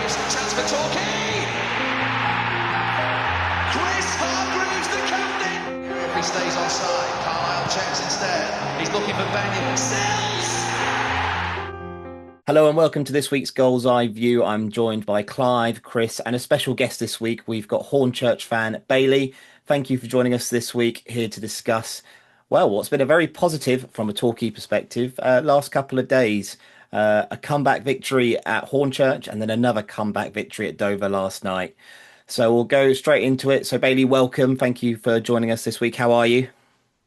Chance for Torquay. Chris Hargreaves, the captain. If he stays offside, Carlisle checks instead. He's looking for Benny. Sells. Hello and welcome to this week's Goals Eye View. I'm joined by Clive, Chris, and a special guest this week. We've got Hornchurch fan Bailey. Thank you for joining us this week here to discuss, well, what's been a very positive from a Torquay perspective last couple of days. A comeback victory at Hornchurch and then another comeback victory at Dover last night. So we'll go straight into it. So Bailey, welcome. Thank you for joining us this week. How are you?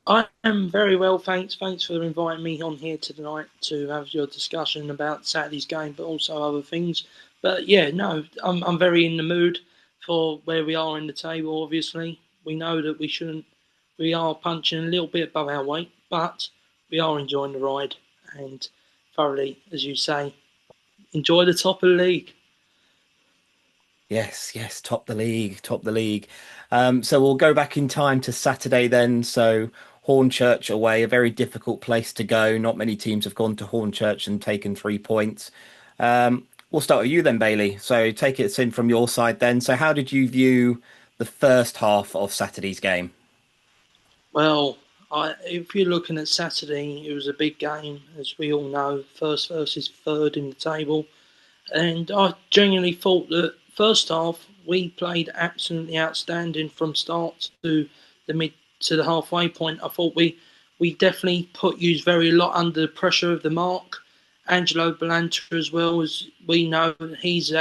I am very well, thanks. Thanks for inviting me on here tonight to have your discussion about Saturday's game, but also other things. But yeah, no, I'm very in the mood for where we are in the table. Obviously, we know that we shouldn't. We are punching a little bit above our weight, but we are enjoying the ride and thoroughly, as you say, enjoy the top of the league. Yes, top the league, top the league. So we'll go back in time to Saturday then. So Hornchurch away, a very difficult place to go. Not many teams have gone to Hornchurch and taken 3 points. We'll start with you then, Bailey. So take it in from your side then. So how did you view the first half of Saturday's game? Well, if you're looking at Saturday, it was a big game, as we all know, first versus third in the table. And I genuinely thought that first half we played absolutely outstanding from start to the halfway point. I thought we definitely put you very a lot under the pressure of the mark. Angelo Balanta as well, as we know, he's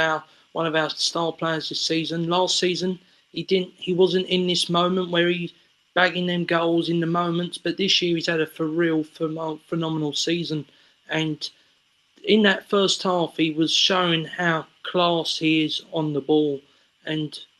one of our star players this season. Last season he wasn't in this moment where he's bagging them goals in the moments, but this year he's had a phenomenal season. And in that first half, he was showing how class he is on the ball,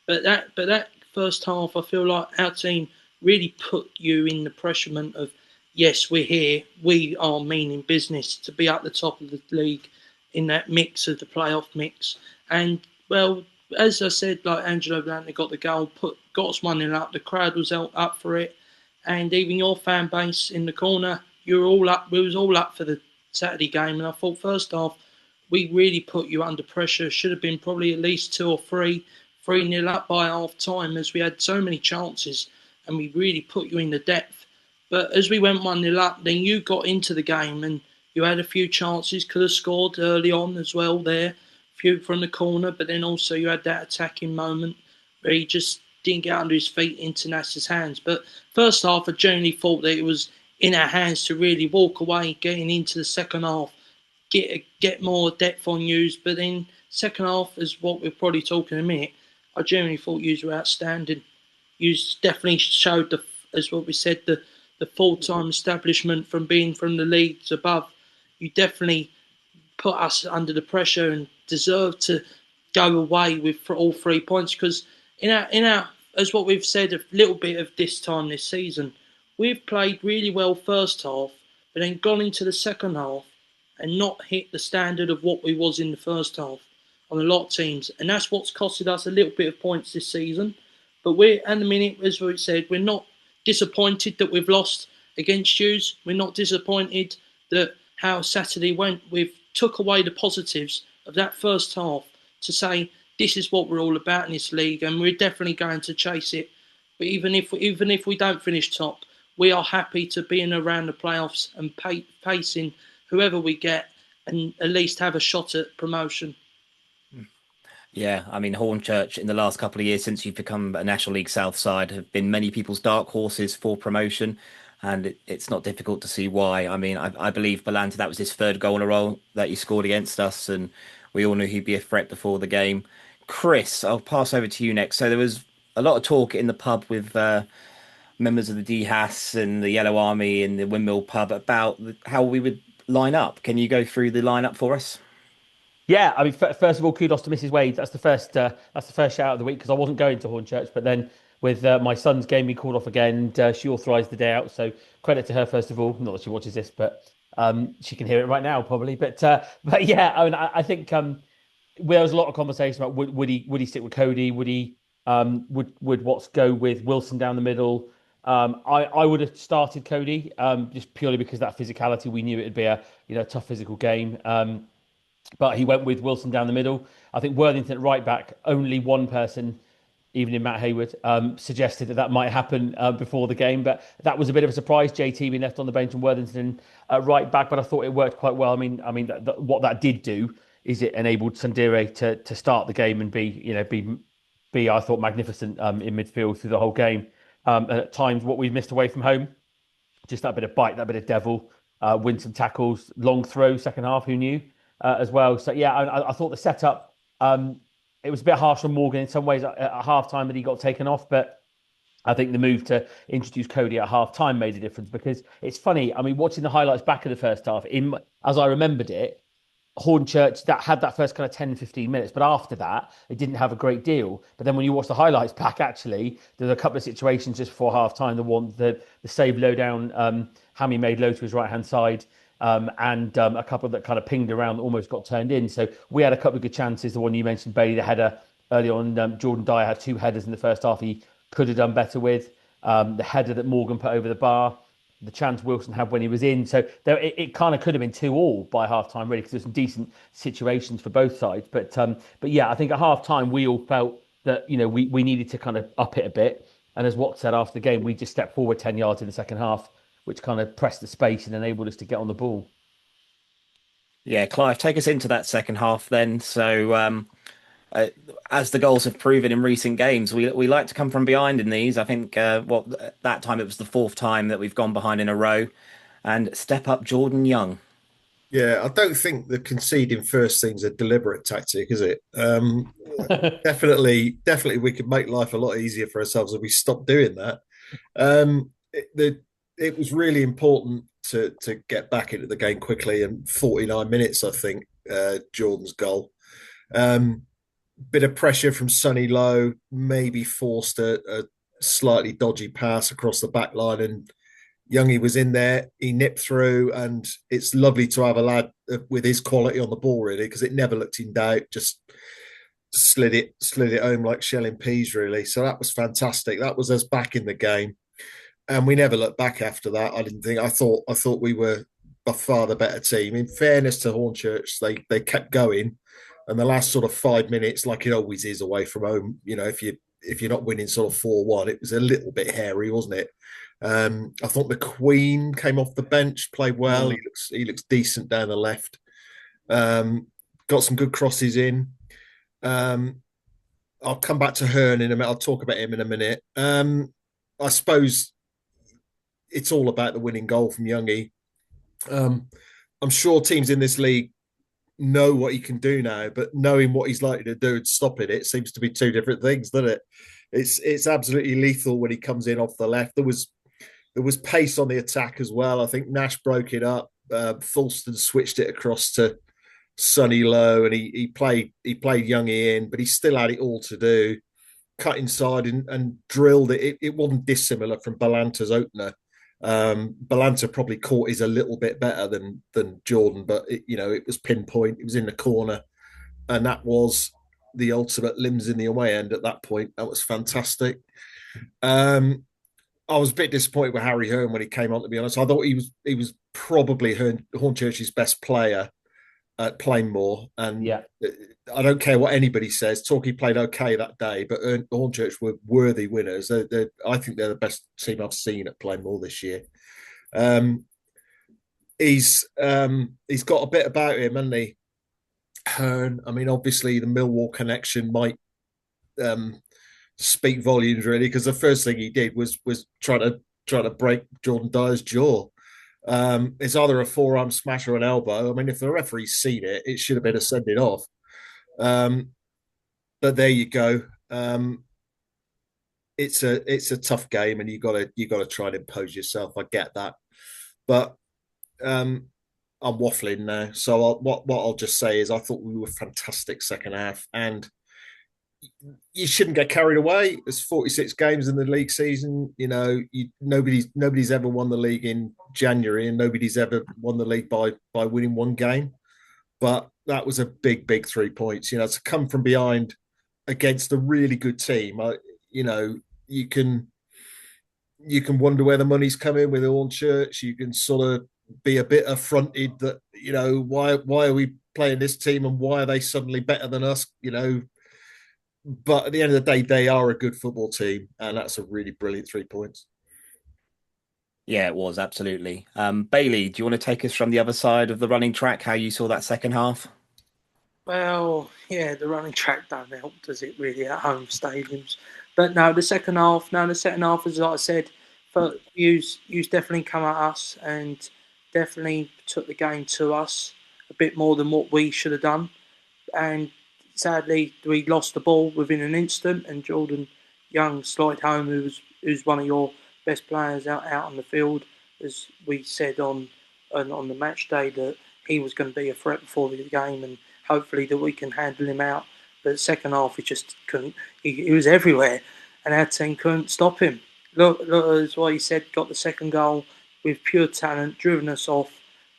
but that first half, I feel like our team really put you in the pressurement of, yes, we're here, we are meaning business to be at the top of the league in that mix of the playoff mix. And well, as I said, like Angelo Blanton got the goal, got us 1-0 up. The crowd was up for it, and even your fan base in the corner, you were all up. We was all up for the Saturday game, and I thought first half we really put you under pressure. Should have been probably at least 2 or 3-0 up by half time, as we had so many chances and we really put you in the depth. But as we went 1-0 up, then you got into the game and you had a few chances, could have scored early on as well there, a few from the corner, but then also you had that attacking moment where he just didn't get under his feet into Nasser's hands. But first half, I genuinely thought that it was in our hands to really walk away, getting into the second half, get more depth on yous. But then second half is what we're probably talking in a minute. I genuinely thought yous were outstanding. Yous definitely showed as what we said, the full-time establishment from being from the leagues above. You definitely put us under the pressure and deserve to go away with all 3 points, because in our as what we've said a little bit of this time this season, we've played really well first half, but then gone into the second half and not hit the standard of what we was in the first half on a lot of teams. And that's what's costed us a little bit of points this season. But we're, at the minute, as we said, we're not disappointed that we've lost against yous. We're not disappointed that how Saturday went. We've took away the positives of that first half to say this is what we're all about in this league, and we're definitely going to chase it. But even if we don't finish top, we are happy to be in around the playoffs and pacing whoever we get, and at least have a shot at promotion. Yeah, I mean, Hornchurch in the last couple of years since you've become a National League South side have been many people's dark horses for promotion, and it's not difficult to see why. I mean, I believe Balanta, that was his third goal in a row that he scored against us, and we all knew he'd be a threat before the game. Chris, I'll pass over to you next. So there was a lot of talk in the pub with members of the DHAS and the Yellow Army and the Windmill pub about how we would line up. Can you go through the lineup for us? Yeah, I mean, first of all, kudos to Mrs. Wade. That's the first shout out of the week, because I wasn't going to Hornchurch, but then with my son's game being called off again, and she authorised the day out. So credit to her first of all. Not that she watches this, but she can hear it right now probably. But yeah, I mean, I think there was a lot of conversation about would he stick with Cody? Would he would Watts go with Wilson down the middle? I would have started Cody just purely because that physicality. We knew it'd be a tough physical game. but he went with Wilson down the middle. I think Worthington at right back, only one person, even in Matt Hayward, suggested that might happen before the game. But that was a bit of a surprise. JT being left on the bench and Worthington at right back, but I thought it worked quite well. What that did do is it enabled Sandire to start the game and be I thought magnificent in midfield through the whole game. And at times, what we've missed away from home, just that bit of bite, that bit of devil, win some tackles, long throw, second half, who knew, as well. So, yeah, I thought the setup, it was a bit harsh on Morgan in some ways at half time that he got taken off, but I think the move to introduce Cody at half time made a difference because it's funny. I mean, watching the highlights back of the first half, as I remembered it, Hornchurch that had that first kind of 10, 15 minutes, but after that, it didn't have a great deal. But then when you watch the highlights back, actually, there's a couple of situations just before half time. The save low down, Hammy made low to his right hand side, and a couple that kind of pinged around, almost got turned in. So we had a couple of good chances. The one you mentioned, Bailey, the header early on. Jordan Dyer had 2 headers in the first half. He could have done better with the header that Morgan put over the bar. The chance Wilson had when he was in. So it kind of could have been 2-2 by half time, really, because there's some decent situations for both sides. But yeah, I think at half time we all felt that we needed to kind of up it a bit. And as Watt said after the game, we just stepped forward 10 yards in the second half, which kind of pressed the space and enabled us to get on the ball. Yeah, Clive, take us into that second half then. So as the goals have proven in recent games, we like to come from behind in these. I think that time it was the 4th time that we've gone behind in a row, and step up Jordan Young. Yeah, I don't think the conceding first thing's a deliberate tactic, is it? Definitely, we could make life a lot easier for ourselves if we stopped doing that. It was really important to get back into the game quickly, and 49 minutes, I think, Jordan's goal. Bit of pressure from Sonny Lowe, maybe forced a slightly dodgy pass across the back line, and Youngie was in there. He nipped through, and it's lovely to have a lad with his quality on the ball, really, because it never looked in doubt. Just slid it home like shelling peas, really. So that was fantastic. That was us back in the game, and we never looked back after that. I didn't think. I thought we were by far the better team. In fairness to Hornchurch, they kept going. And the last sort of 5 minutes, like it always is away from home, if you're not winning sort of 4-1, it was a little bit hairy, wasn't it? I thought the Queen came off the bench, played well. He looks decent down the left. Got some good crosses in. I'll come back to Hearn in a minute. I'll talk about him in a minute. I suppose it's all about the winning goal from Youngie. I'm sure teams in this league know what he can do now, but knowing what he's likely to do and stopping it seems to be 2 different things, doesn't it? It's absolutely lethal when he comes in off the left. There was pace on the attack as well. I think Nash broke it up. Fulston switched it across to Sonny Lowe, and he played Youngie in, but he still had it all to do. Cut inside and drilled it. It wasn't dissimilar from Balanta's opener. Balanta probably caught his a little bit better than Jordan, but it was pinpoint. It was in the corner, and that was the ultimate limbs in the away end at that point. That was fantastic. I was a bit disappointed with Harry Hearn when he came on, to be honest. I thought he was probably Hornchurch's best player at Plainmoor, and yeah, I don't care what anybody says. Torquay played okay that day, but Hornchurch were worthy winners. I think they're the best team I've seen at Plainmoor this year. He's got a bit about him, hasn't he? Hearn. I mean, obviously the Millwall connection might speak volumes, really, because the first thing he did was try to break Jordan Dyer's jaw. It's either a forearm smash or an elbow. I mean, if the referee's seen it, it should have been a sending off. But there you go. It's a tough game, and you got to try and impose yourself. I get that, but I'm waffling now. So what I'll just say is I thought we were fantastic second half, and you shouldn't get carried away. There's 46 games in the league season. Nobody's ever won the league in January, and nobody's ever won the league by winning 1 game. But that was a big 3 points. To come from behind against a really good team. You can wonder where the money's coming with Hornchurch. You can sort of be a bit affronted that why are we playing this team and why are they suddenly better than us? But at the end of the day, they are a good football team, and that's a really brilliant 3 points. Yeah, it was absolutely. Bailey, do you want to take us from the other side of the running track? How you saw that second half? Well, yeah, the running track don't help, does it really, at home stadiums? But no, the second half, as I said, for yous definitely come at us and definitely took the game to us a bit more than what we should have done. And sadly, we lost the ball within an instant. And Jordan Young slid home, who's one of your best players out on the field, as we said on the match day that he was going to be a threat before the game, and hopefully that we can handle him out. But second half, we just couldn't. He was everywhere, and our team couldn't stop him. Look, that's why he said got the second goal with pure talent, driven us off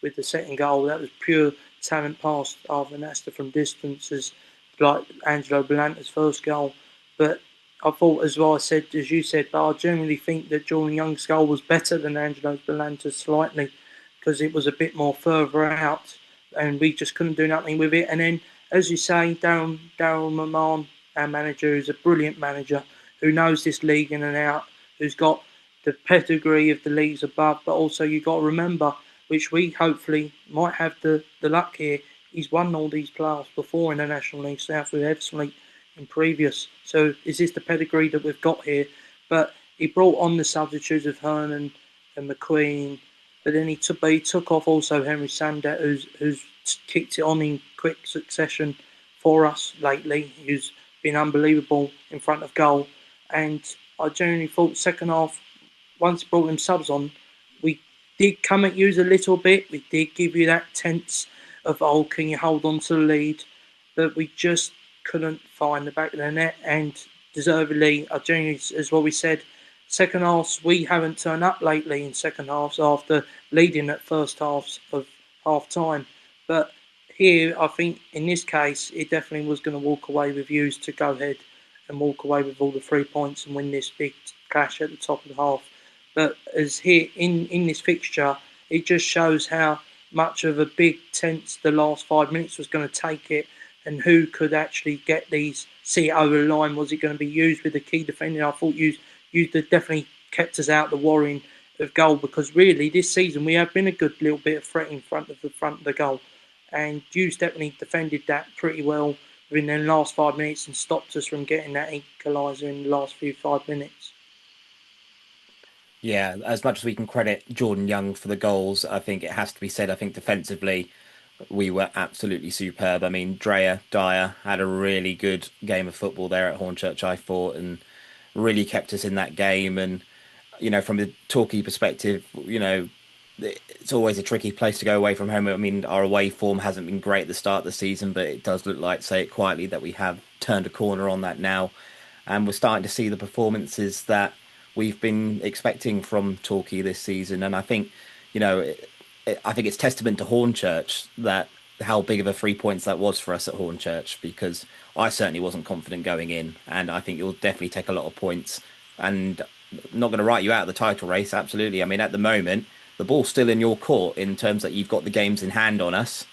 with the second goal. That was pure talent past Arthur Nasta from distances, like Angelo Belanta's first goal. But I thought, as well, I said, as you said, but I genuinely think that Jordan Young's goal was better than Angelo Belanta's slightly, because it was a bit more further out, and we just couldn't do nothing with it. And then, as you say, Daryl Maman, our manager, is a brilliant manager who knows this league in and out, who's got the pedigree of the leagues above, but also you've got to remember, which we hopefully might have the luck here, he's won all these playoffs before in the National League South with Ebbsfleet in previous. So is this the pedigree that we've got here? But he brought on the substitutes of Hearn and McQueen, but then he took off also Henry Sandat, who's kicked it on in quick succession for us lately, who's been unbelievable in front of goal. And I genuinely thought second half, once he brought them subs on, we did come at you a little bit. We did give you that tense of, oh, can you hold on to the lead? But we just couldn't find the back of the net, and deservedly, I genuinely, as what we said, second halves, we haven't turned up lately in second halves after leading at first halves of half time. But here, I think in this case, it definitely was going to walk away with views to go ahead and walk away with all the 3 points and win this big clash at the top of the half. But as here in this fixture, it just shows how much of a big tense the last 5 minutes was going to take it, and who could actually get these, see it over the line. Was it going to be used with the key defending? I thought you definitely kept us out the worrying of goal, because really this season we have been a good little bit of threat in front of the goal, and Hughes definitely defended that pretty well within the last 5 minutes and stopped us from getting that equaliser in the last 5 minutes. Yeah, as much as we can credit Jordan Young for the goals, I think it has to be said, I think defensively we were absolutely superb. I mean, Dyer had a really good game of football there at Hornchurch, I thought, and really kept us in that game. And, from the Torquay perspective, it's always a tricky place to go away from home. I mean, our away form hasn't been great at the start of the season, but it does look like, say it quietly, that we have turned a corner on that now. And we're starting to see the performances that we've been expecting from Torquay this season. And I think, I think it's testament to Hornchurch that how big of a 3 points that was for us at Hornchurch, because I certainly wasn't confident going in, and I think you'll definitely take a lot of points. And I'm not going to write you out of the title race, absolutely. I mean, at the moment, the ball's still in your court in terms that you've got the games in hand on us.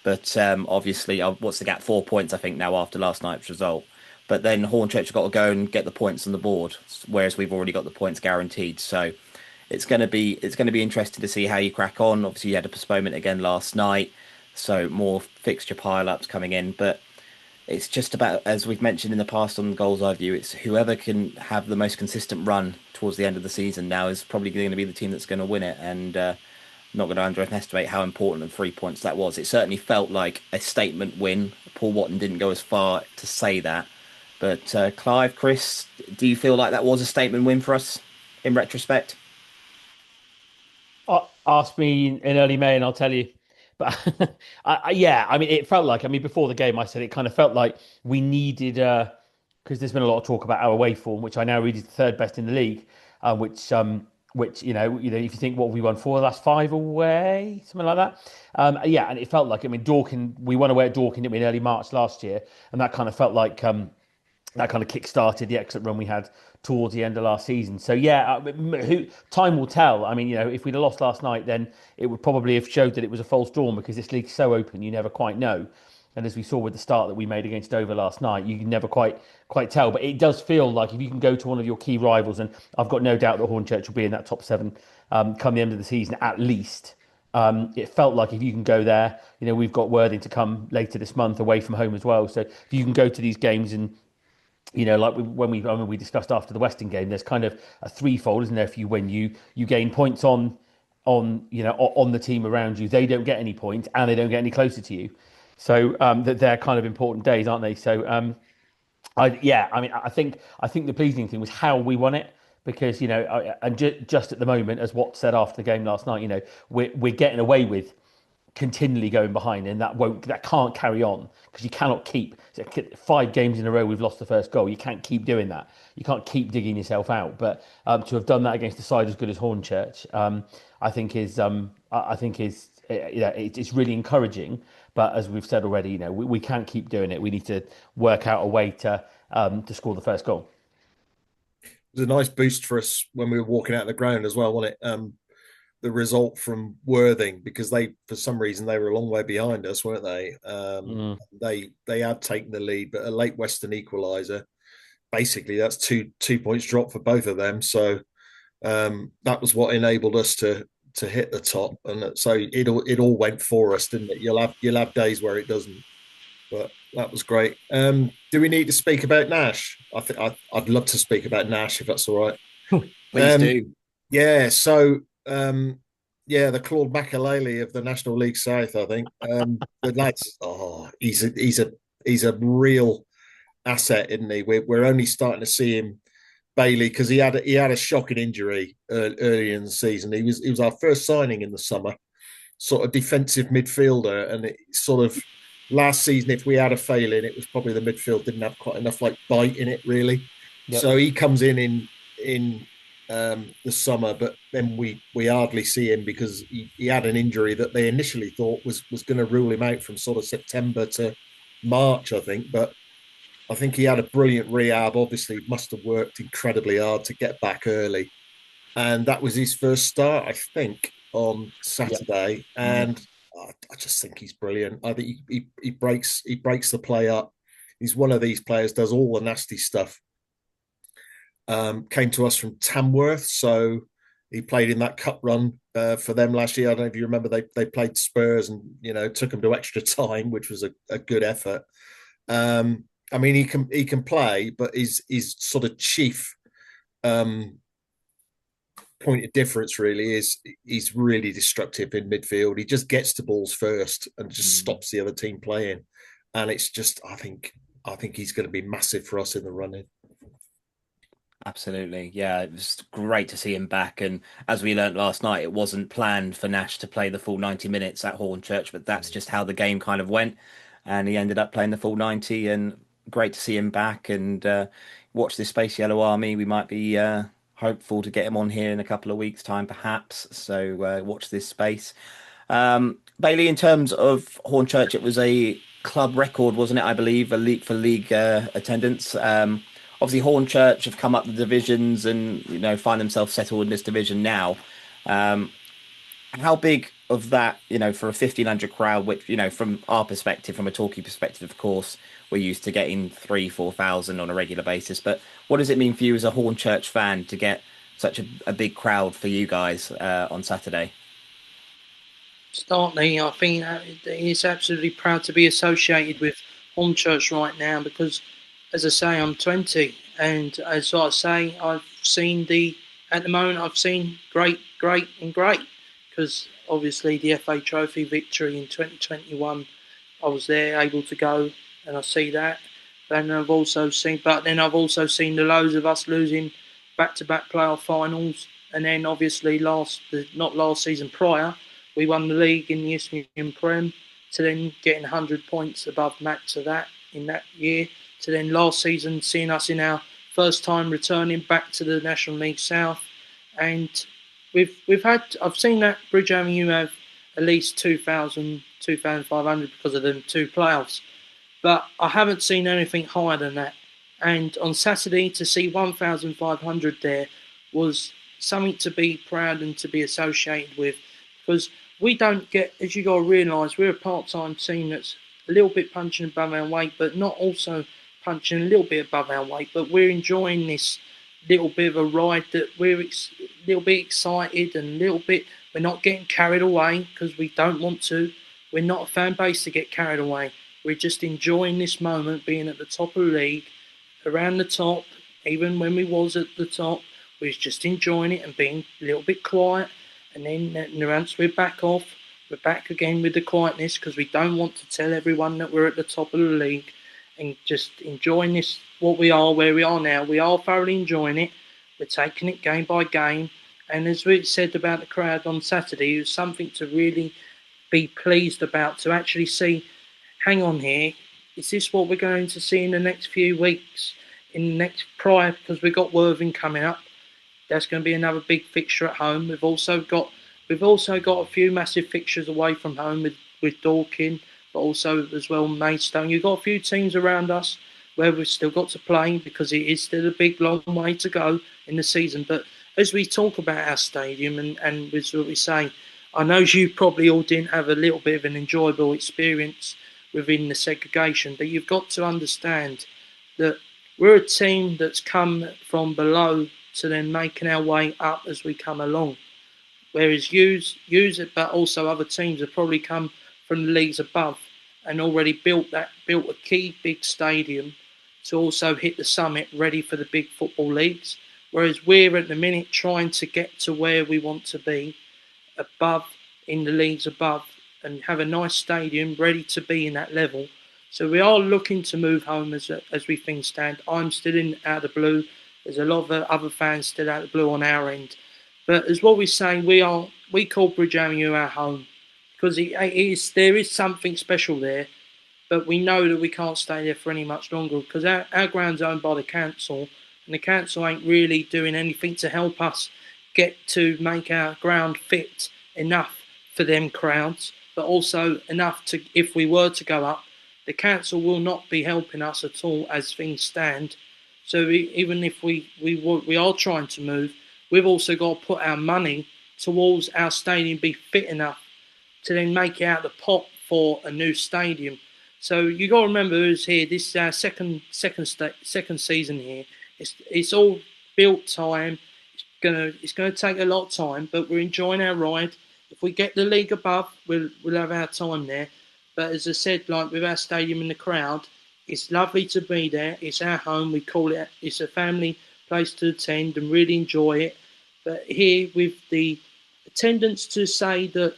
But obviously, what's the gap? 4 points, I think, now after last night's result. But then Hornchurch have got to go and get the points on the board, whereas we've already got the points guaranteed. So it's going to be interesting to see how you crack on. Obviously, you had a postponement again last night, so more fixture pile-ups coming in. But it's just about, as we've mentioned in the past on the Goals Eye View, it's whoever can have the most consistent run towards the end of the season now is probably going to be the team that's going to win it. And not going to underestimate how important the 3 points that was. It certainly felt like a statement win. Paul Watton didn't go as far to say that. But Clive, Chris, do you feel like that was a statement win for us in retrospect? Ask me in early May and I'll tell you. But yeah, I mean, it felt like, before the game, I said it kind of felt like we needed, because there's been a lot of talk about our away form, which I now read is the third best in the league, which if you think what we won for the last five away, something like that. Yeah, and it felt like, Dorking, we won away at Dorking, didn't we, in early March last year, and that kind of felt like that kind of kick-started the exit run we had towards the end of last season. So yeah, time will tell. I mean, if we'd have lost last night, then it would probably have showed that it was a false dawn, because this league's so open, you never quite know. And as we saw with the start that we made against Dover last night, you can never quite tell. But it does feel like if you can go to one of your key rivals, and I've got no doubt that Hornchurch will be in that top seven come the end of the season at least. It felt like if you can go there, we've got Worthing to come later this month away from home as well. So if you can go to these games and like when we discussed after the Western game, there's kind of a threefold, isn't there? If you win, you gain points on the team around you. They don't get any points, and they don't get any closer to you. So that they're kind of important days, aren't they? So I think the pleasing thing was how we won it, because just at the moment, as Watt said after the game last night, we're getting away with continually going behind, and that can't carry on, because you cannot keep 5 games in a row we've lost the first goal. You can't keep doing that. You can't keep digging yourself out. But to have done that against a side as good as Hornchurch, I think is it's really encouraging. But as we've said already, we can't keep doing it. We need to work out a way to score the first goal. It was a nice boost for us when we were walking out of the ground as well, wasn't it? The result from Worthing, because for some reason they were a long way behind us, weren't they? They had taken the lead, but a late Western equaliser, basically that's two points drop for both of them. So that was what enabled us to hit the top, and so it all went for us, didn't it? You'll have days where it doesn't, but that was great. Do we need to speak about Nash? I'd love to speak about Nash if that's all right. Please do. Yeah, so the Claude Makalele of the National League South, I think. The lads, he's a real asset, isn't he? We're only starting to see him, Bailey, because he had a shocking injury early in the season. He was our first signing in the summer, sort of defensive midfielder, and it sort of last season, if we had a failing, it was probably the midfield didn't have quite enough bite in it, really. Yep. So he comes in the summer, but then we hardly see him, because he had an injury that they initially thought was going to rule him out from sort of September to March, I think. But I think he had a brilliant rehab. Obviously, must have worked incredibly hard to get back early, and that was his first start, I think, on Saturday. Yep. And I just think he's brilliant. I think he breaks the play up. He's one of these players, does all the nasty stuff. Came to us from Tamworth, so he played in that cup run for them last year. I don't know if you remember, they played Spurs and took them to extra time, which was a good effort. I mean, he can play, but his sort of chief point of difference really is he's really destructive in midfield. He just gets to balls first and just stops the other team playing, and it's just I think he's going to be massive for us in the running. Absolutely. Yeah, it was great to see him back. And as we learnt last night, it wasn't planned for Nash to play the full 90 minutes at Hornchurch, but that's just how the game kind of went. And he ended up playing the full 90, and great to see him back. And watch this Space Yellow Army. We might be hopeful to get him on here in a couple of weeks' time, perhaps. So watch this space. Bailey, in terms of Hornchurch, it was a club record, wasn't it? I believe a league attendance. Obviously, Hornchurch have come up the divisions and find themselves settled in this division now. How big of that, for a 1,500 crowd, which from our perspective, from a Torquay perspective, of course, we're used to getting 3,000-4,000 on a regular basis. But what does it mean for you as a Hornchurch fan to get such a big crowd for you guys on Saturday? Startling, I think he's absolutely proud to be associated with Hornchurch right now, because, as I say, I'm 20, and as I say, I've seen great, because obviously the FA Trophy victory in 2021, I was there, able to go, and I see that. And I've also seen the lows of us losing back-to-back playoff finals, and then obviously not last season prior, we won the league in the Isthmian Prem, to then getting 100 points above max of that in that year, to then last season seeing us in our first time returning back to the National League South. And I've seen that Bridge Avenue have at least 2,000, 2,500 because of them 2 playoffs. But I haven't seen anything higher than that. And on Saturday, to see 1,500 there was something to be proud and to be associated with, because we don't get, as you got to realise, we're a part-time team that's a little bit punching above our weight, but not also punching a little bit above our weight. But we're enjoying this little bit of a ride, that we're a little bit excited and a little bit, we're not getting carried away, because we don't want to. We're not a fan base to get carried away. We're just enjoying this moment, being at the top of the league, around the top. Even when we was at the top, we was just enjoying it and being a little bit quiet. And then once we're back off, we're back again with the quietness, because we don't want to tell everyone that we're at the top of the league, and just enjoying this, what we are, where we are now. We are thoroughly enjoying it. We're taking it game by game. And as we said about the crowd on Saturday, it was something to really be pleased about, to actually see, hang on here, is this what we're going to see in the next few weeks, in the next prior, because we've got Worthing coming up. That's going to be another big fixture at home. We've also got a few massive fixtures away from home with Dorking, but also as well Maidstone. You've got a few teams around us where we've still got to play, because it is still a big long way to go in the season. But as we talk about our stadium and with what we say, I know you probably all didn't have a little bit of an enjoyable experience within the segregation, but you've got to understand that we're a team that's come from below to then making our way up as we come along. Whereas use it, but also other teams have probably come from the leagues above and already built a key big stadium to also hit the summit, ready for the big football leagues. Whereas we're at the minute trying to get to where we want to be, above, in the leagues above, and have a nice stadium ready to be in that level. So we are looking to move home as we things stand. I'm still out of the blue. There's a lot of other fans still out of the blue on our end. But as what we say, we call Bridge Avenue our home, because there is something special there. But we know that we can't stay there for any much longer, because our ground's owned by the council, and the council ain't really doing anything to help us get to make our ground fit enough for them crowds, but also enough to, if we were to go up, the council will not be helping us at all as things stand. So even if we are trying to move, we've also got to put our money towards our stadium be fit enough to then make it out the pot for a new stadium. So you got to remember who's here. This is our second season here. It's all built time. It's gonna take a lot of time, but we're enjoying our ride. If we get the league above, we'll have our time there. But as I said, like with our stadium and the crowd, it's lovely to be there. It's our home. We call it. It's a family place to attend and really enjoy it. But here with the attendance, to say that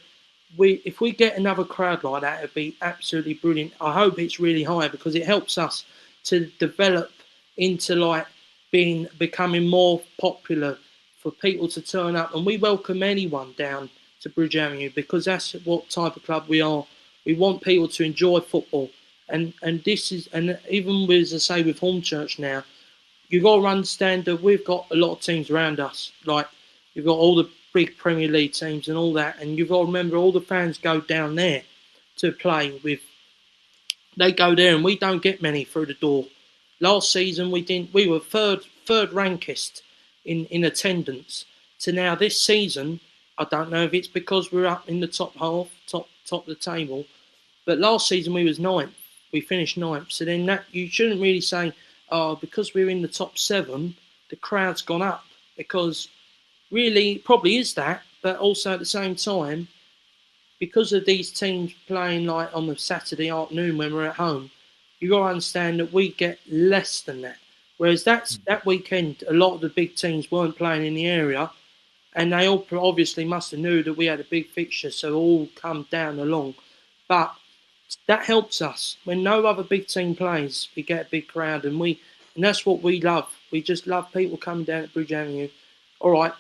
if we get another crowd like that, it'd be absolutely brilliant. I hope it's really high, because it helps us to develop into like becoming more popular, for people to turn up, and we welcome anyone down to Bridge Avenue, because that's what type of club we are. We want people to enjoy football, and even with, as I say, with Hornchurch now, you've got to understand that we've got a lot of teams around us. Like, you've got all the big Premier League teams and all that, and you've got to remember all the fans go down there to play with. They go there, and we don't get many through the door. Last season we were third rankest in attendance. To now this season, I don't know if it's because we're up in the top half, top of the table, but last season we was ninth. We finished ninth. So then that, you shouldn't really say, oh, because we're in the top 7, the crowd's gone up, because really it probably is that, but also at the same time, because of these teams playing like on the Saturday afternoon when we're at home, you got to understand that we get less than that. Whereas that weekend, a lot of the big teams weren't playing in the area, and they all obviously must have knew that we had a big fixture, so all come down along. But that helps us. When no other big team plays, we get a big crowd, and that's what we love. We just love people coming down at Bridge Avenue. All right,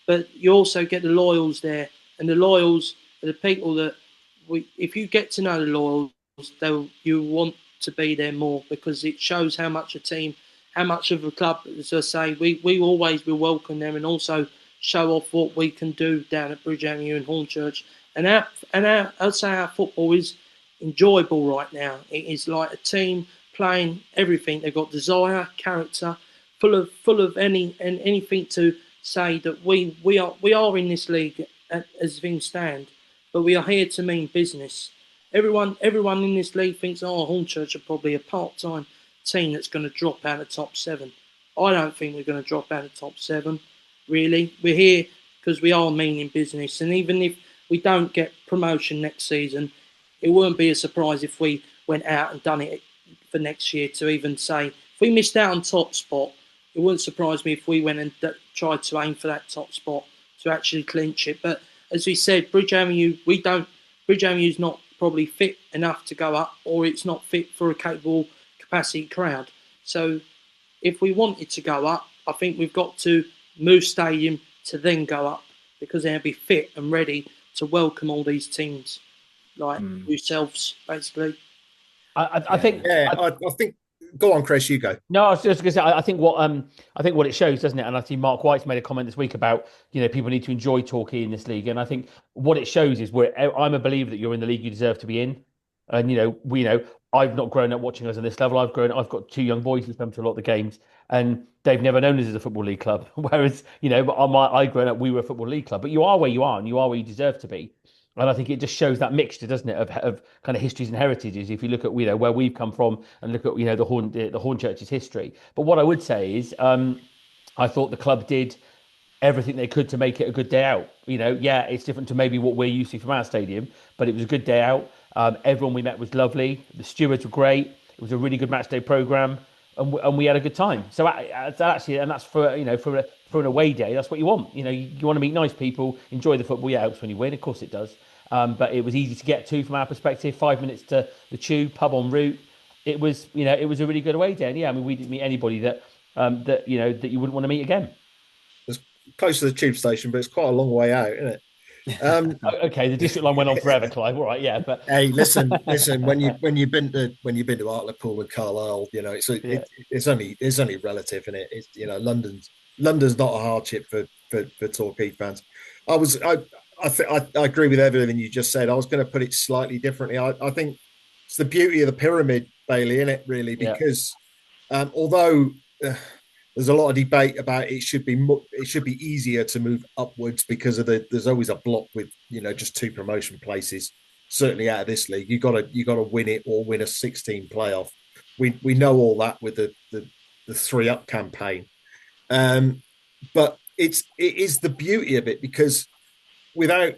but you also get the loyals there, and the loyals are the people that if you get to know the loyals, you want to be there more, because it shows how much a team, how much of a club, as I say, we always will welcome them, and also show off what we can do down at Bridge Avenue and Hornchurch. And I'd say our football is enjoyable right now. It is like a team playing everything. They've got desire, character, full of anything to say that we are in this league as things stand, but we are here to mean business. Everyone in this league thinks, Hornchurch are probably a part-time team that's going to drop out of top 7. I don't think we're going to drop out of top 7. Really, we're here because we are meaning business, and even if we don't get promotion next season, it wouldn't be a surprise if we went out and done it for next year. To even say, if we missed out on top spot, it wouldn't surprise me if we went and tried to aim for that top spot to actually clinch it. But as we said, Bridge Avenue's not probably fit enough to go up, or it's not fit for a capable capacity crowd. So if we wanted to go up, I think we've got to move stadium to then go up, because they'll be fit and ready to welcome all these teams like yourselves, basically. I think. Yeah, I think. Go on, Chris. You go. No, I was just going to say. I think what it shows, doesn't it? And I see Mark White's made a comment this week about people need to enjoy Torquay in this league, and I think what it shows is I'm a believer that you're in the league you deserve to be in, and I've not grown up watching us on this level. I've got 2 young boys who've come to a lot of the games, and they've never known us as a football league club. Whereas I grown up, we were a football league club, but you are where you are, and you are where you deserve to be. And I think it just shows that mixture, doesn't it, of kind of histories and heritages. If you look at where we've come from and look at the Hornchurch's history. But what I would say is, I thought the club did everything they could to make it a good day out. It's different to maybe what we're used to from our stadium, but it was a good day out. Everyone we met was lovely. The stewards were great. It was a really good match day program, and we had a good time. So actually, and that's for an away day. That's what you want. You want to meet nice people, enjoy the football. Yeah, it helps when you win. Of course, it does. But it was easy to get to from our perspective. 5 minutes to the Tube pub en route. It was a really good away day. And we didn't meet anybody that you wouldn't want to meet again. It's close to the Tube station, but it's quite a long way out, isn't it? Okay, the district line went on forever, Clive. All right, yeah, but hey, listen. When you've been to Hartlepool and Carlisle, it's only relative, isn't it? It's London's not a hardship for Torquay fans. I agree with everything you just said. I was going to put it slightly differently. I think it's the beauty of the pyramid, Bailey, isn't it? Really, because although there's a lot of debate about it should be easier to move upwards because of there's always a block with just 2 promotion places. Certainly out of this league, you got to win it or win a 16 playoff. We know all that with the 3-up campaign, but it is the beauty of it, because without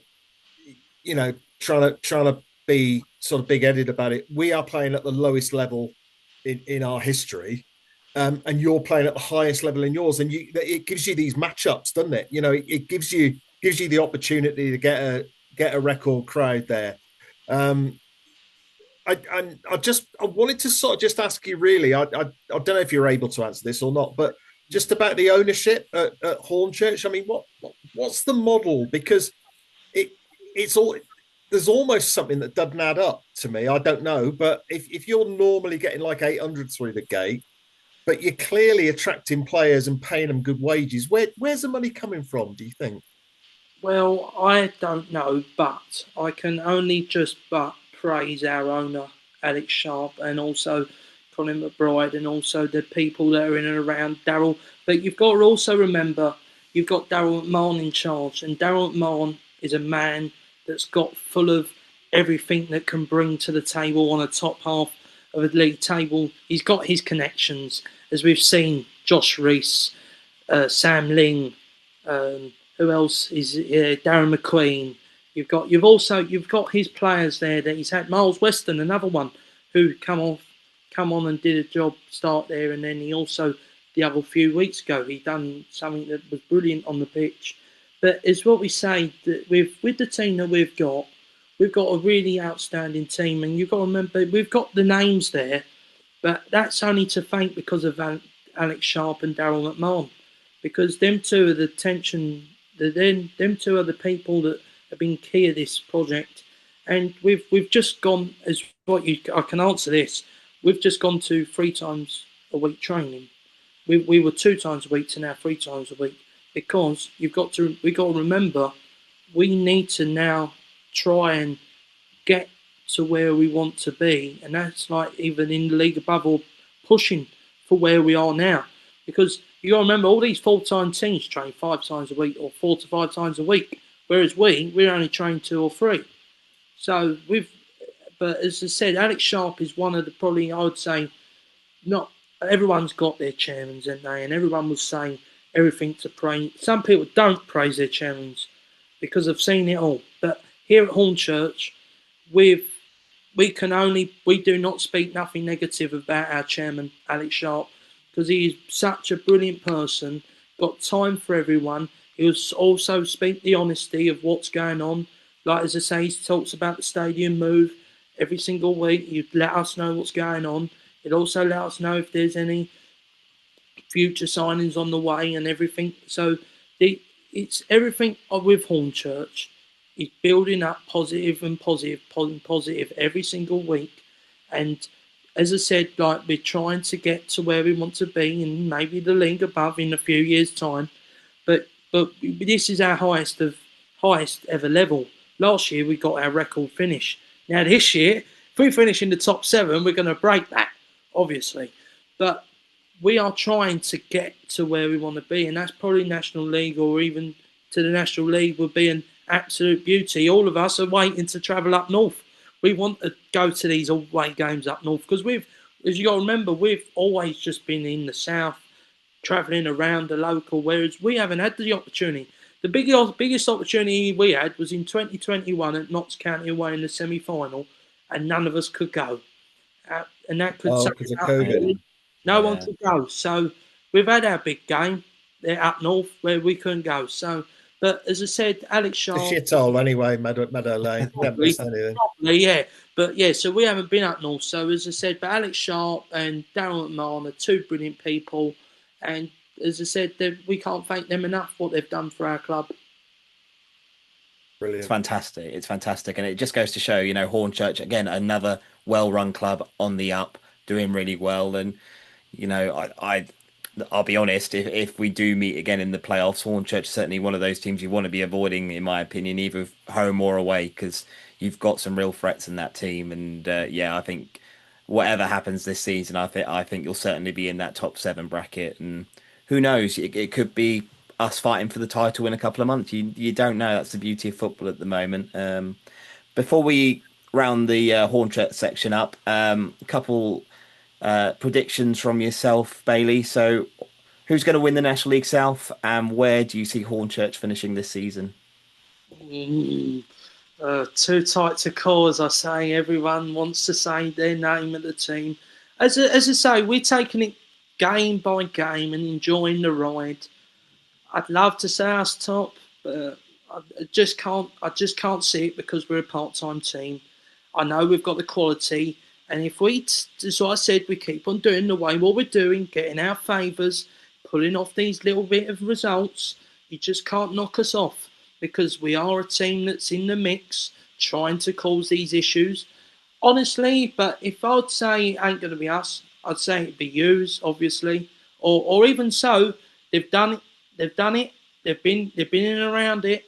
trying to be sort of big-headed about it, we are playing at the lowest level in our history. And you're playing at the highest level in yours, and it gives you these matchups, doesn't it? It gives you the opportunity to get a record crowd there. I wanted to sort of just ask you, really. I don't know if you're able to answer this or not, but just about the ownership at Hornchurch. I mean, what's the model? Because there's almost something that doesn't add up to me. I don't know, but if you're normally getting like 800 through the gate, but you're clearly attracting players and paying them good wages, where's the money coming from, do you think? Well, I don't know, but I can only just praise our owner, Alex Sharp, and also Colin McBride, and also the people that are in and around Daryl. But you've got to also remember, you've got Daryl McMahon in charge, and Daryl McMahon is a man that's got full of everything that can bring to the table on a top half of a league table. He's got his connections, as we've seen. Josh Reese, Sam Ling, who else is Darren McQueen. You've got his players there that he's had. Miles Weston, another one who come on and did a job start there, and then he also the other few weeks ago he done something that was brilliant on the pitch. But it's what we say, that with the team that we've got a really outstanding team, and you've got to remember we've got the names there, but that's only to thank because of Alex Sharp and Daryl McMahon, because them two are the tension. Them two are the people that have been key of this project, and we've just gone I can answer this. We've just gone to 3 times a week training. We were 2 times a week to now 3 times a week, because we've got to remember we need to now try and get to where we want to be, and that's like even in the league above or pushing for where we are now. Because you got to remember, all these full-time teams train 5 times a week or 4 to 5 times a week, whereas we only train 2 or 3. So but as I said, Alex Sharp is one of the probably, I would say, not everyone's got their chairmans, haven't they? And everyone was saying everything to praise. Some people don't praise their chairmans because they've seen it all. But here at Hornchurch, we do not speak nothing negative about our chairman, Alex Sharp, because he is such a brilliant person, got time for everyone. He will also speak the honesty of what's going on. Like, as I say, he talks about the stadium move every single week. He'd let us know what's going on. He'd also let us know if there's any future signings on the way and everything. So it's everything with Hornchurch. He's building up positive every single week. And as I said, like, we're trying to get to where we want to be and maybe the league above in a few years' time. But this is our highest ever level. Last year we got our record finish. Now this year, if we finish in the top 7, we're going to break that, obviously. But we are trying to get to where we want to be, and that's probably National League, or even to the National League would be an absolute beauty. All of us are waiting to travel up north. We want to go to these away games up north because as you got to remember, we've always just been in the south, travelling around the local, whereas we haven't had the opportunity. The biggest opportunity we had was in 2021 at Notts County away in the semi-final, and none of us could go. And that could because of COVID. No one could go. So we've had our big game there up north where we couldn't go. So, but as I said, Alex Sharp. It's a shithole anyway, Meadow Lane. Probably, yeah. But yeah, so we haven't been up north. So as I said, but Alex Sharp and Darren McMahon are 2 brilliant people. And as I said, we can't thank them enough what they've done for our club. Brilliant. It's fantastic. It's fantastic. And it just goes to show, Hornchurch, again, another well-run club on the up, doing really well. And, I'll be honest, if we do meet again in the playoffs, Hornchurch is certainly one of those teams you want to be avoiding, in my opinion, either home or away, because you've got some real threats in that team. And, I think whatever happens this season, I think you'll certainly be in that top 7 bracket. And who knows, it could be us fighting for the title in a couple of months. You don't know. That's the beauty of football at the moment. Before we round the Hornchurch section up, a couple predictions from yourself, Bailey. So who's going to win the National League South, and where do you see Hornchurch finishing this season? Too tight to call, as I say. Everyone wants to say their name of the team. As I say, we're taking it game by game and enjoying the ride. I'd love to say us top, but I just can't see it because we're a part-time team. I know we've got the quality, and if as I said, we keep on doing the way what we're doing, getting our favours, pulling off these little bit of results, you just can't knock us off because we are a team that's in the mix, trying to cause these issues. Honestly, but if I'd say it ain't going to be us, I'd say it'd be yous, obviously, or even so, they've done it. They've done it. They've been in and around it.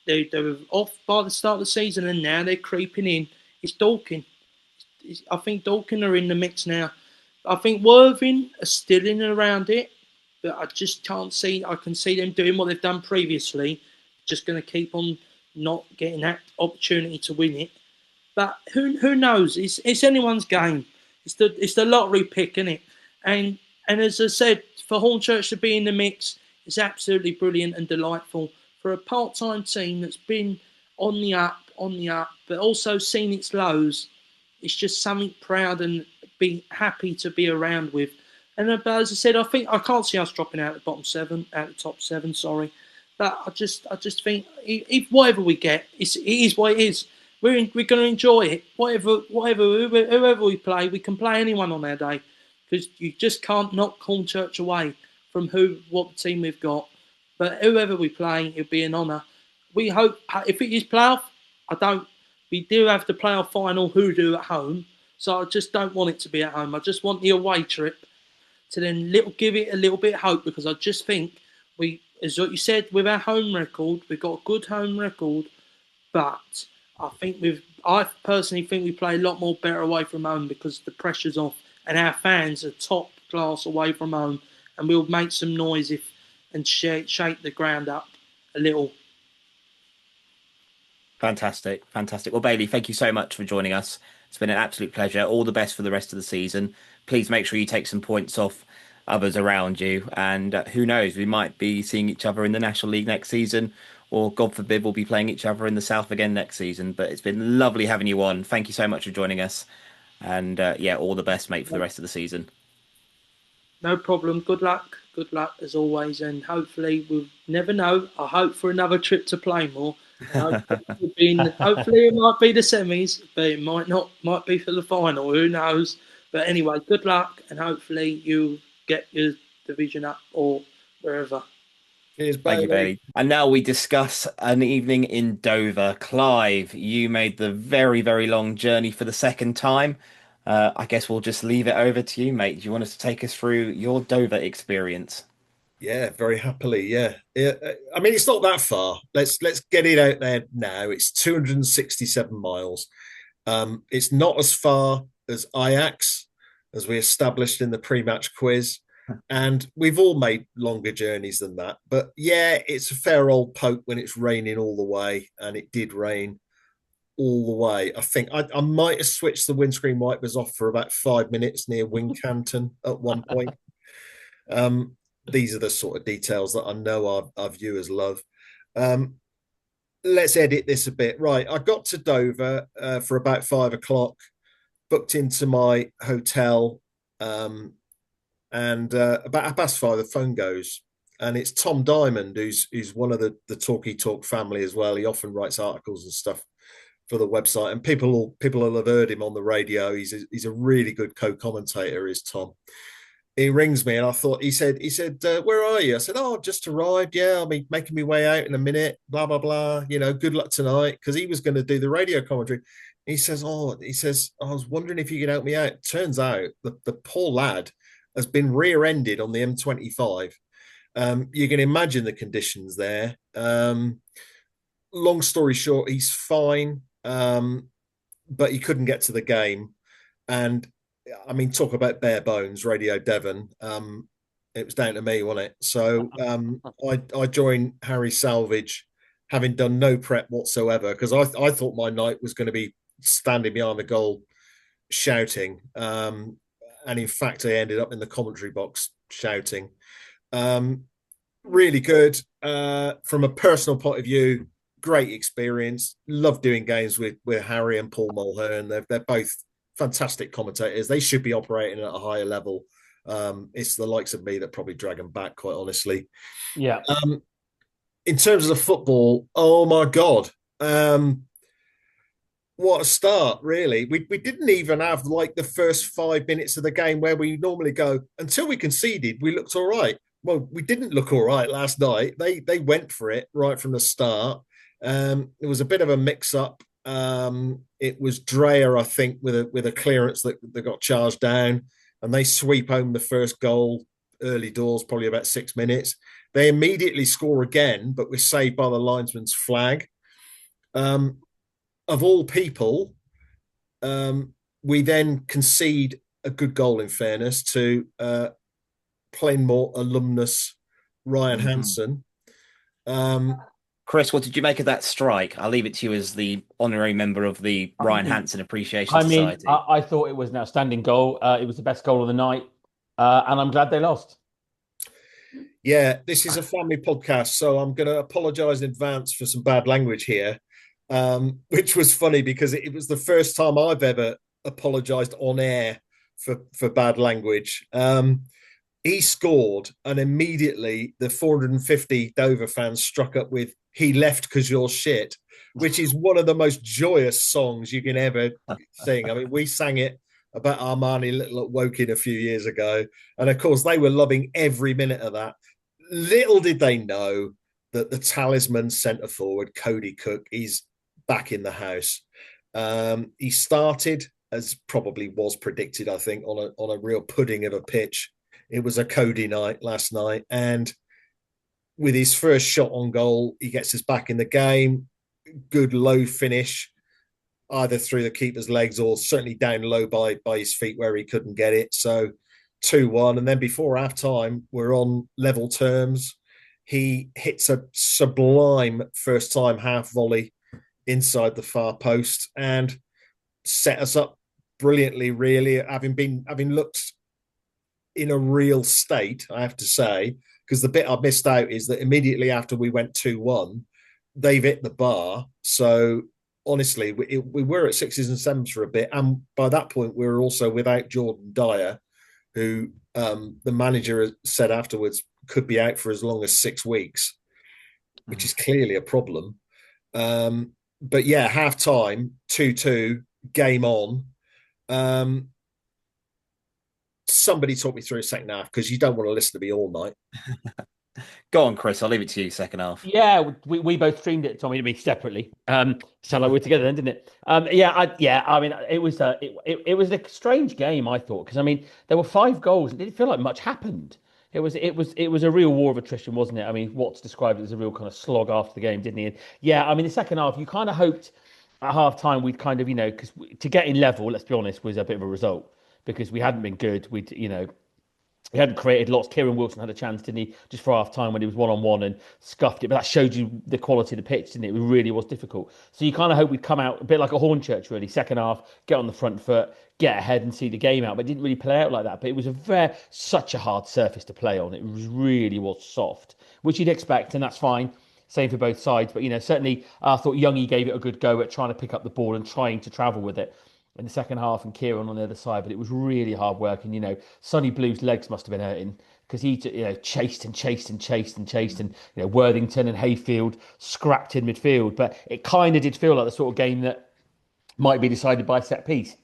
They were off by the start of the season, and now they're creeping in. It's Dorking. I think Dorking are in the mix now. I think Worthing are still in and around it, but I just can't see. I can see them doing what they've done previously. Just going to keep on not getting that opportunity to win it. But who knows? It's anyone's game. It's the lottery pick, isn't it? And as I said, for Hornchurch to be in the mix, it's absolutely brilliant and delightful for a part-time team that's been on the up, but also seen its lows. It's just something proud and be happy to be around with. And but as I said, I think I can't see us dropping out of the top 7. Sorry, but I just think if whatever we get, it is what it is. We're going to enjoy it. Whoever we play, we can play anyone on our day because you just can't knock Hornchurch away from what the team we've got. But whoever we play, it'll be an honour. We hope if it is playoff, we do have the playoff final hoodoo at home, so I just don't want it to be at home. I just want the away trip to then give it a little bit of hope because I just think as what you said, with our home record, we've got a good home record, but I think with I personally think we play a lot more better away from home because the pressure's off and our fans are top class away from home, and we'll make some noise and shake the ground up a little. Fantastic. Well, Bailey, thank you so much for joining us. It's been an absolute pleasure. All the best for the rest of the season. Please make sure you take some points off others around you. And who knows, we might be seeing each other in the National League next season, or God forbid, we'll be playing each other in the South again next season. But it's been lovely having you on. Thank you so much for joining us. And yeah, all the best, mate, for the rest of the season. No problem. Good luck as always, and hopefully we'll never know. I hope for another trip to Playmore. Hopefully it might be the semis, but it might be for the final. Who knows? But anyway, good luck, and hopefully you get your division up or wherever. Cheers, Thank you, Bailey. And now we discuss an evening in Dover. Clive, you made the very, very long journey for the second time. I guess we'll just leave it over to you, mate. Do you want us to take us through your Dover experience? Yeah, very happily. Yeah. I mean, it's not that far. Let's get it out there now. It's 267 miles. It's not as far as Ajax, as we established in the pre-match quiz. And we've all made longer journeys than that. But yeah, it's a fair old poke when it's raining all the way. And it did rain all the way. I think I might have switched the windscreen wipers off for about 5 minutes near Wincanton at one point. These are the sort of details that I know our viewers love. Let's edit this a bit. Right, I got to Dover for about 5 o'clock, booked into my hotel, and about 5:30 the phone goes, and it's Tom Diamond, who's one of the TORQUAYTALK family as well. He often writes articles and stuff for the website, and people will have heard him on the radio. He's a really good co-commentator, is Tom. He rings me, and I thought he said, where are you? I said, oh, just arrived. Yeah, I'll be making my way out in a minute. Blah blah blah. You know, good luck tonight, because he was going to do the radio commentary. He says, I was wondering if you could help me out. Turns out the poor lad has been rear-ended on the M25. You can imagine the conditions there. Long story short, he's fine. But he couldn't get to the game. And I mean, talk about bare bones, Radio Devon. It was down to me, wasn't it? So I joined Harry Salvage, having done no prep whatsoever, because I thought my night was going to be standing behind the goal shouting. And in fact, I ended up in the commentary box shouting. Really good. From a personal point of view, great experience. Love doing games with Harry and Paul Mulhern. They're both fantastic commentators. They should be operating at a higher level. It's the likes of me that probably drag them back, quite honestly. Yeah. In terms of the football, oh my God. What a start, really. We didn't even have like the first 5 minutes of the game where we normally go, until we conceded, we looked all right. Well, we didn't look all right last night. They went for it right from the start. It was a bit of a mix-up. It was Dreyer, I think, with a clearance that got charged down, and they sweep home the first goal early doors, probably about 6 minutes. They immediately score again, but we're saved by the linesman's flag. Of all people, we then concede a good goal, in fairness, to Plainmoor alumnus Ryan Hansen. Chris, what did you make of that strike? I'll leave it to you as the honorary member of the Ryan Hansen Appreciation Society. I thought it was an outstanding goal. It was the best goal of the night, and I'm glad they lost. Yeah, this is a family podcast, so I'm going to apologise in advance for some bad language here, which was funny because it was the first time I've ever apologised on air for bad language. He scored, and immediately the 450 Dover fans struck up with "He Left Because You're Shit," which is one of the most joyous songs you can ever sing. I mean, we sang it about Armani Little at Woking a few years ago, and of course they were loving every minute of that. Little did they know that the talisman centre forward, Cody Cook, is back in the house. He started, as probably was predicted, I think, on a real pudding of a pitch. It was a Cody night last night, and with his first shot on goal, he gets us back in the game. Good low finish. either through the keeper's legs or certainly down low by his feet where he couldn't get it. So 2-1. And then before half time, we're on level terms. He hits a sublime first time half volley inside the far post and set us up brilliantly, really, having looked in a real state, I have to say, because the bit I missed out is that immediately after we went 2-1, they've hit the bar. So honestly, we were at sixes and sevens for a bit. And by that point, we were also without Jordan Dyer, who the manager said afterwards could be out for as long as 6 weeks, which is clearly a problem. But yeah, half time, 2-2, game on. Somebody talk me through a second half, because you don't want to listen to me all night. Go on, Chris. I'll leave it to you. Second half. Yeah, we both streamed it, Tommy, to me separately. Sound like we're together then, didn't it? I mean, it was a strange game, I thought, because I mean there were 5 goals. It didn't feel like much happened. It was a real war of attrition, wasn't it? I mean, Watts described it as a real kind of slog after the game, didn't he? And yeah, I mean, the second half, you kind of hoped at half time we'd kind of, because to get in level, let's be honest, was a bit of a result, because we hadn't been good. He hadn't created lots. Kieran Wilson had a chance, didn't he, just for half time when he was 1-on-1 and scuffed it. But that showed you the quality of the pitch, didn't it? It really was difficult. So you kind of hope we'd come out a bit like a Hornchurch, really. Second half, get on the front foot, get ahead and see the game out. But it didn't really play out like that. But it was such a hard surface to play on. It really was soft, which you'd expect, and that's fine. Same for both sides. But, certainly I thought Youngie gave it a good go at trying to pick up the ball and trying to travel with it in the second half, and Kieran on the other side. But it was really hard work. And, Sonny Blue's legs must have been hurting, because he chased and Worthington and Hayfield scrapped in midfield. But it kind of did feel like the sort of game that might be decided by a set piece.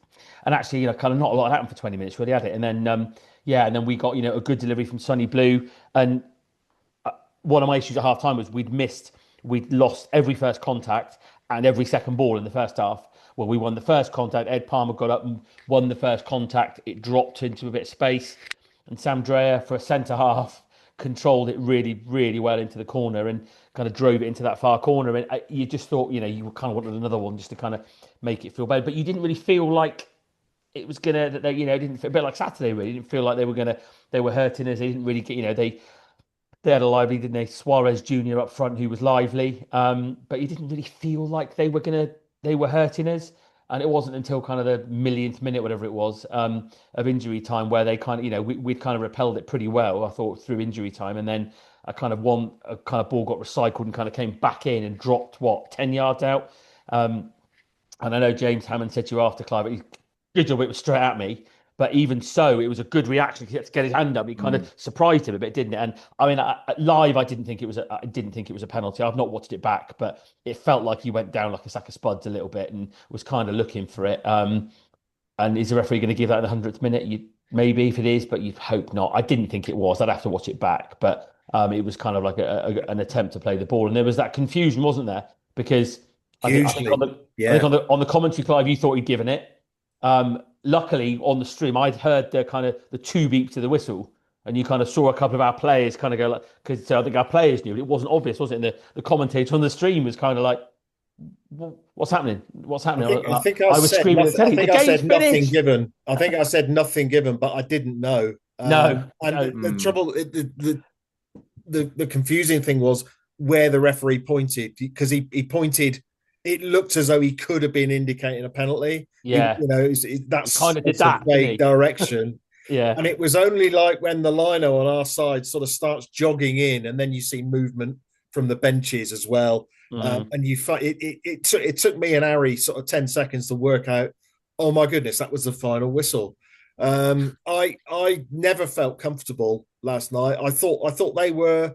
And actually, kind of not a lot happened for 20 minutes, really, had it? And then, and then we got, a good delivery from Sonny Blue. And one of my issues at half time was we'd lost every first contact and every second ball in the first half. Well, we won the first contact. Ed Palmer got up and won the first contact. It dropped into a bit of space. And Sam Dreyer, for a centre half, controlled it really, really well into the corner and kind of drove it into that far corner. And you just thought, you kind of wanted another one just to kind of make it feel better. But you didn't really feel like it was going to, didn't feel a bit like Saturday, really. You didn't feel like they were hurting us. They didn't really get, they had a lively, didn't they? Suarez Jr. up front, who was lively. But you didn't really feel like they were hurting us. And it wasn't until kind of the millionth minute, whatever it was, of injury time, where they kind of, we'd kind of repelled it pretty well, I thought, through injury time. And then a kind of ball got recycled and kind of came back in and dropped, 10 yards out. And I know James Hammond said to you after, Clive, his good job, it was straight at me. But even so, it was a good reaction to get his hand up. It kind of surprised him a bit, didn't it? And I mean, live, I didn't think it was a penalty. I've not watched it back, but it felt like he went down like a sack of spuds a little bit and was kind of looking for it. And is the referee going to give that in the 100th minute? Maybe, if it is, but you'd hope not. I didn't think it was. I'd have to watch it back, but it was kind of like an attempt to play the ball, and there was that confusion, wasn't there? Because I think on the commentary, Clive, you thought he'd given it. Luckily, on the stream, I'd heard the 2 beeps of the whistle, and you kind of saw a couple of our players kind of go like, because I think our players knew it wasn't obvious, was it? And the commentator on the stream was kind of like, "What's happening? What's happening?" I think I was screaming. I think I said nothing given. I think I said nothing given, but I didn't know. The trouble, the confusing thing was where the referee pointed, because he pointed. It looked as though he could have been indicating a penalty. Yeah, that's kind of did that vague direction. Yeah, and it was only like when the lino on our side sort of starts jogging in, and then you see movement from the benches as well. And it took me and Harry sort of 10 seconds to work out. Oh my goodness, that was the final whistle. I never felt comfortable last night. I thought they were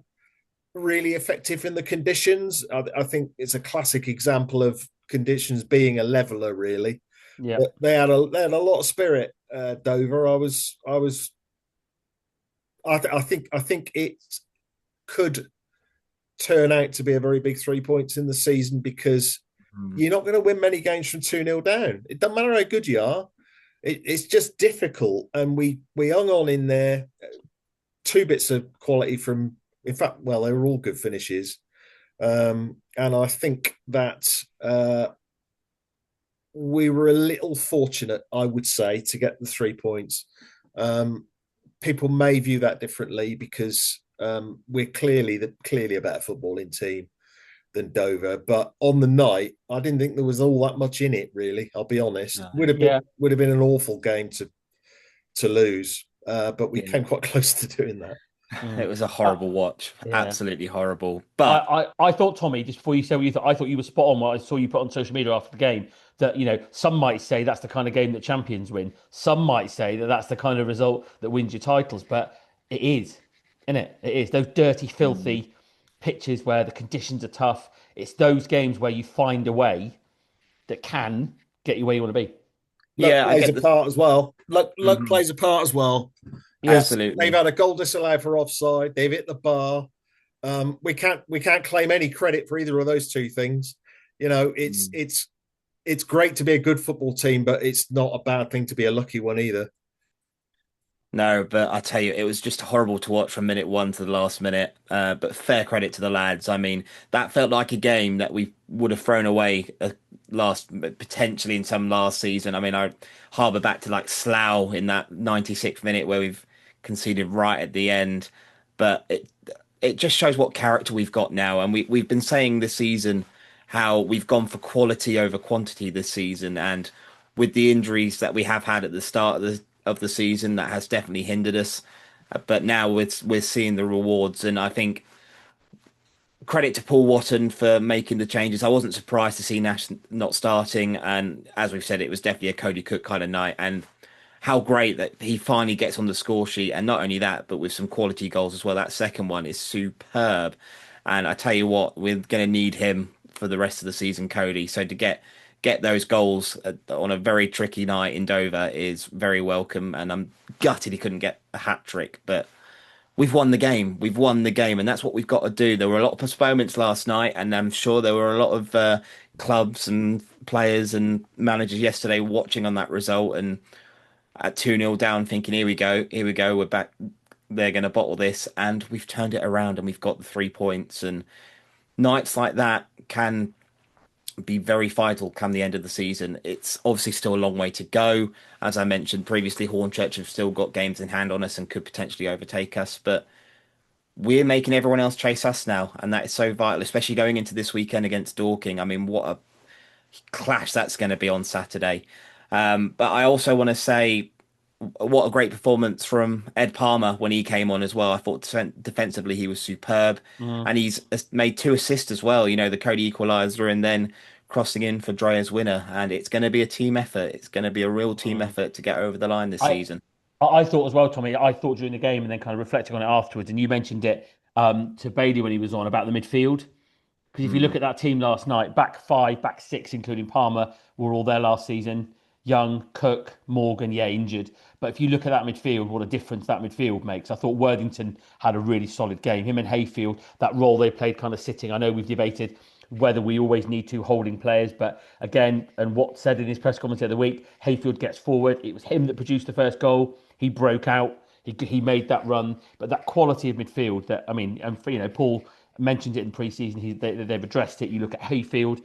really effective in the conditions. I think it's a classic example of conditions being a leveler, really. Yeah, but they had a lot of spirit. Dover. I think it could turn out to be a very big 3 points in the season, because you're not going to win many games from 2-0 down. It doesn't matter how good you are. It's just difficult, and we hung on in there. 2 bits of quality from. In fact, well, they were all good finishes. And I think that we were a little fortunate, I would say, to get the 3 points. People may view that differently because we're clearly a better footballing team than Dover. But on the night, I didn't think there was all that much in it. Really, I'll be honest. No. Would have been an awful game to lose, but we Yeah. came quite close to doing that. It was a horrible watch, yeah. absolutely horrible. But I thought, Tommy, just before you say what you thought, I thought you were spot on what I saw you put on social media after the game. That, some might say that's the kind of game that champions win. Some might say that that's the kind of result that wins your titles. But it is, isn't it? It is. Those dirty, filthy pitches where the conditions are tough. It's those games where you find a way that can get you where you want to be. Luck yeah, I plays get a part as well. Luck Mhm. plays a part as well. Yeah. Absolutely. They've had a goal disallowed for offside. They've hit the bar. We can't claim any credit for either of those two things. It's great to be a good football team, but it's not a bad thing to be a lucky one either. No, but I tell you, it was just horrible to watch from minute one to the last minute. But fair credit to the lads. I mean, that felt like a game that we would have thrown away potentially in some last season. I mean, I harbour back to like Slough in that 96th minute where we've conceded right at the end. But it just shows what character we've got now. And we've been saying this season how we've gone for quality over quantity this season. And with the injuries that we have had at the start of the season, that has definitely hindered us. But now we're seeing the rewards, and I think credit to Paul Watton for making the changes. I wasn't surprised to see Nash not starting, and as we've said, it was definitely a Cody Cook kind of night. And how great that he finally gets on the score sheet, and not only that, but with some quality goals as well. That second one is superb, and I tell you what, we're going to need him for the rest of the season, Cody. So to get those goals on a very tricky night in Dover is very welcome, and I'm gutted he couldn't get a hat trick, but we've won the game. We've won the game, and that's what we've got to do. There were a lot of postponements last night, and I'm sure there were a lot of clubs and players and managers yesterday watching on that result and at 2-0 down thinking, here we go, we're back. They're going to bottle this, and we've turned it around and we've got the 3 points. And nights like that can be very vital come the end of the season. It's obviously still a long way to go. As I mentioned previously, Hornchurch have still got games in hand on us and could potentially overtake us, but we're making everyone else chase us now, and that is so vital, especially going into this weekend against Dorking. I mean, what a clash that's going to be on Saturday. But I also want to say what a great performance from Ed Palmer when he came on as well. I thought defensively he was superb, and he's made 2 assists as well. The Cody equaliser and then crossing in for Dreyer's winner. And it's going to be a team effort. It's going to be a real team effort to get over the line this season. I thought as well, Tommy. I thought during the game and then kind of reflecting on it afterwards, and you mentioned it to Bailey when he was on about the midfield. Because if you look at that team last night, back 5, back 6, including Palmer, were all there last season. Young, Cook, Morgan, injured. But if you look at that midfield, what a difference that midfield makes. I thought Worthington had a really solid game. Him and Hayfield, that role they played kind of sitting. I know we've debated whether we always need to holding players, but again, and Watt said in his press conference the other week, Hayfield gets forward. It was him that produced the first goal. He broke out. He made that run. But that quality of midfield, that I mean, and Paul mentioned it in pre-season. They've addressed it. You look at Hayfield,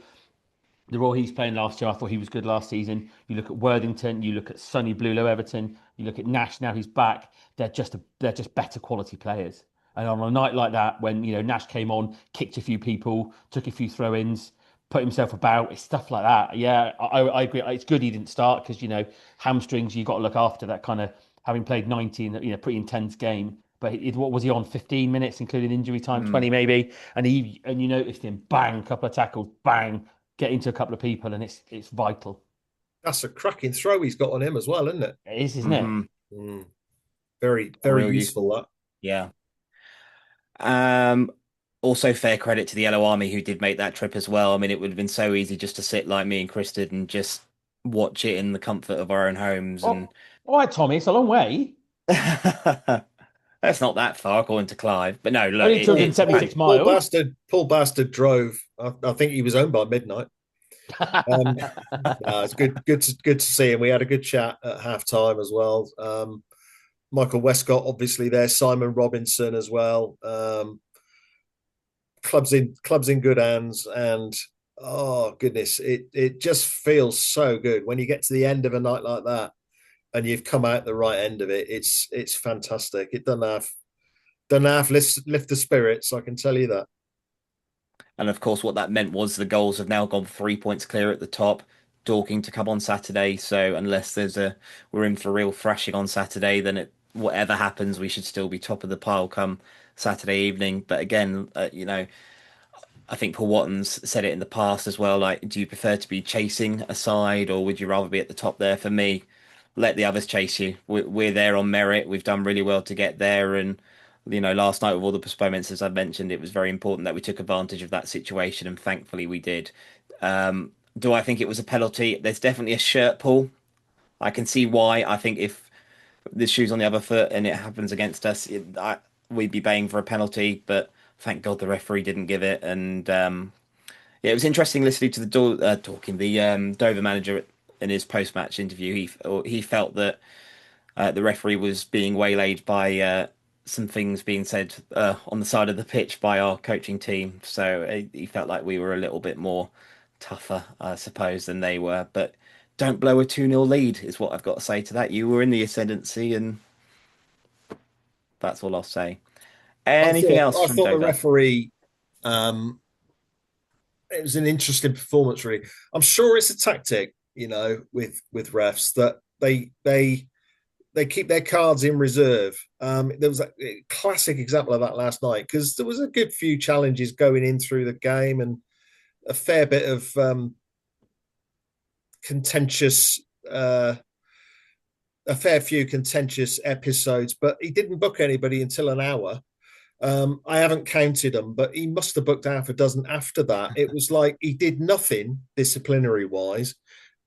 the role he's playing last year. I thought he was good last season. You look at Worthington. You look at Sonny Blulow Everton. You look at Nash. Now he's back. They're just better quality players. And on a night like that, when Nash came on, kicked a few people, took a few throw-ins, put himself about, it's stuff like that. Yeah, I agree. It's good he didn't start because hamstrings. You got to look after that kind of having played 19, pretty intense game. But what was he on? 15 minutes, including injury time, 20 maybe. And you noticed him, bang, couple of tackles, bang, get into a couple of people, and it's vital. That's a cracking throw he's got on him as well, isn't it? It is, isn't it? Very, very useful, that. Yeah. Also fair credit to the Yellow Army who did make that trip as well. I mean, it would have been so easy just to sit like me and Chris did and just watch it in the comfort of our own homes. And all right, Tommy, it's a long way. That's not that far according to Clive. But no, look, only 276 miles. Paul Bastard drove. I think he was home by midnight. It's good to see him. We had a good chat at halftime as well. Michael Westcott, obviously there. Simon Robinson as well. Clubs in good hands, and Oh goodness, it just feels so good when you get to the end of a night like that and you've come out the right end of it. It's fantastic. It doesn't have lift the spirits, I can tell you that. And of course, what that meant was the goals have now gone 3 points clear at the top. Dorking to come on Saturday. So unless we're in for a real thrashing on Saturday, then whatever happens, we should still be top of the pile come Saturday evening. But again, I think Paul Watton's said it in the past as well. Like, do you prefer to be chasing a side, or would you rather be at the top there? For me, let the others chase you. We're there on merit. We've done really well to get there, and last night with all the postponements, as I mentioned, it was very important that we took advantage of that situation, and thankfully we did. Do I think it was a penalty? There's definitely a shirt pull. I can see why. I think if the shoe's on the other foot and it happens against us, we'd be baying for a penalty. But thank God the referee didn't give it. And yeah, it was interesting listening to the Dover manager in his post-match interview. He felt that the referee was being waylaid by some things being said on the side of the pitch by our coaching team. So he felt like we were a little bit more tougher, I suppose, than they were. But don't blow a 2-0 lead is what I've got to say to that. You were in the ascendancy, and that's all I'll say. Anything else I from thought the Dover? referee, um, it was an interesting performance. Really, I'm sure it's a tactic, with refs that they keep their cards in reserve. There was a classic example of that last night because there was a good few challenges going in through the game and a fair bit of contentious, a fair few contentious episodes, but he didn't book anybody until an hour. I haven't counted them, but he must have booked half a dozen after that. It was like he did nothing disciplinary wise,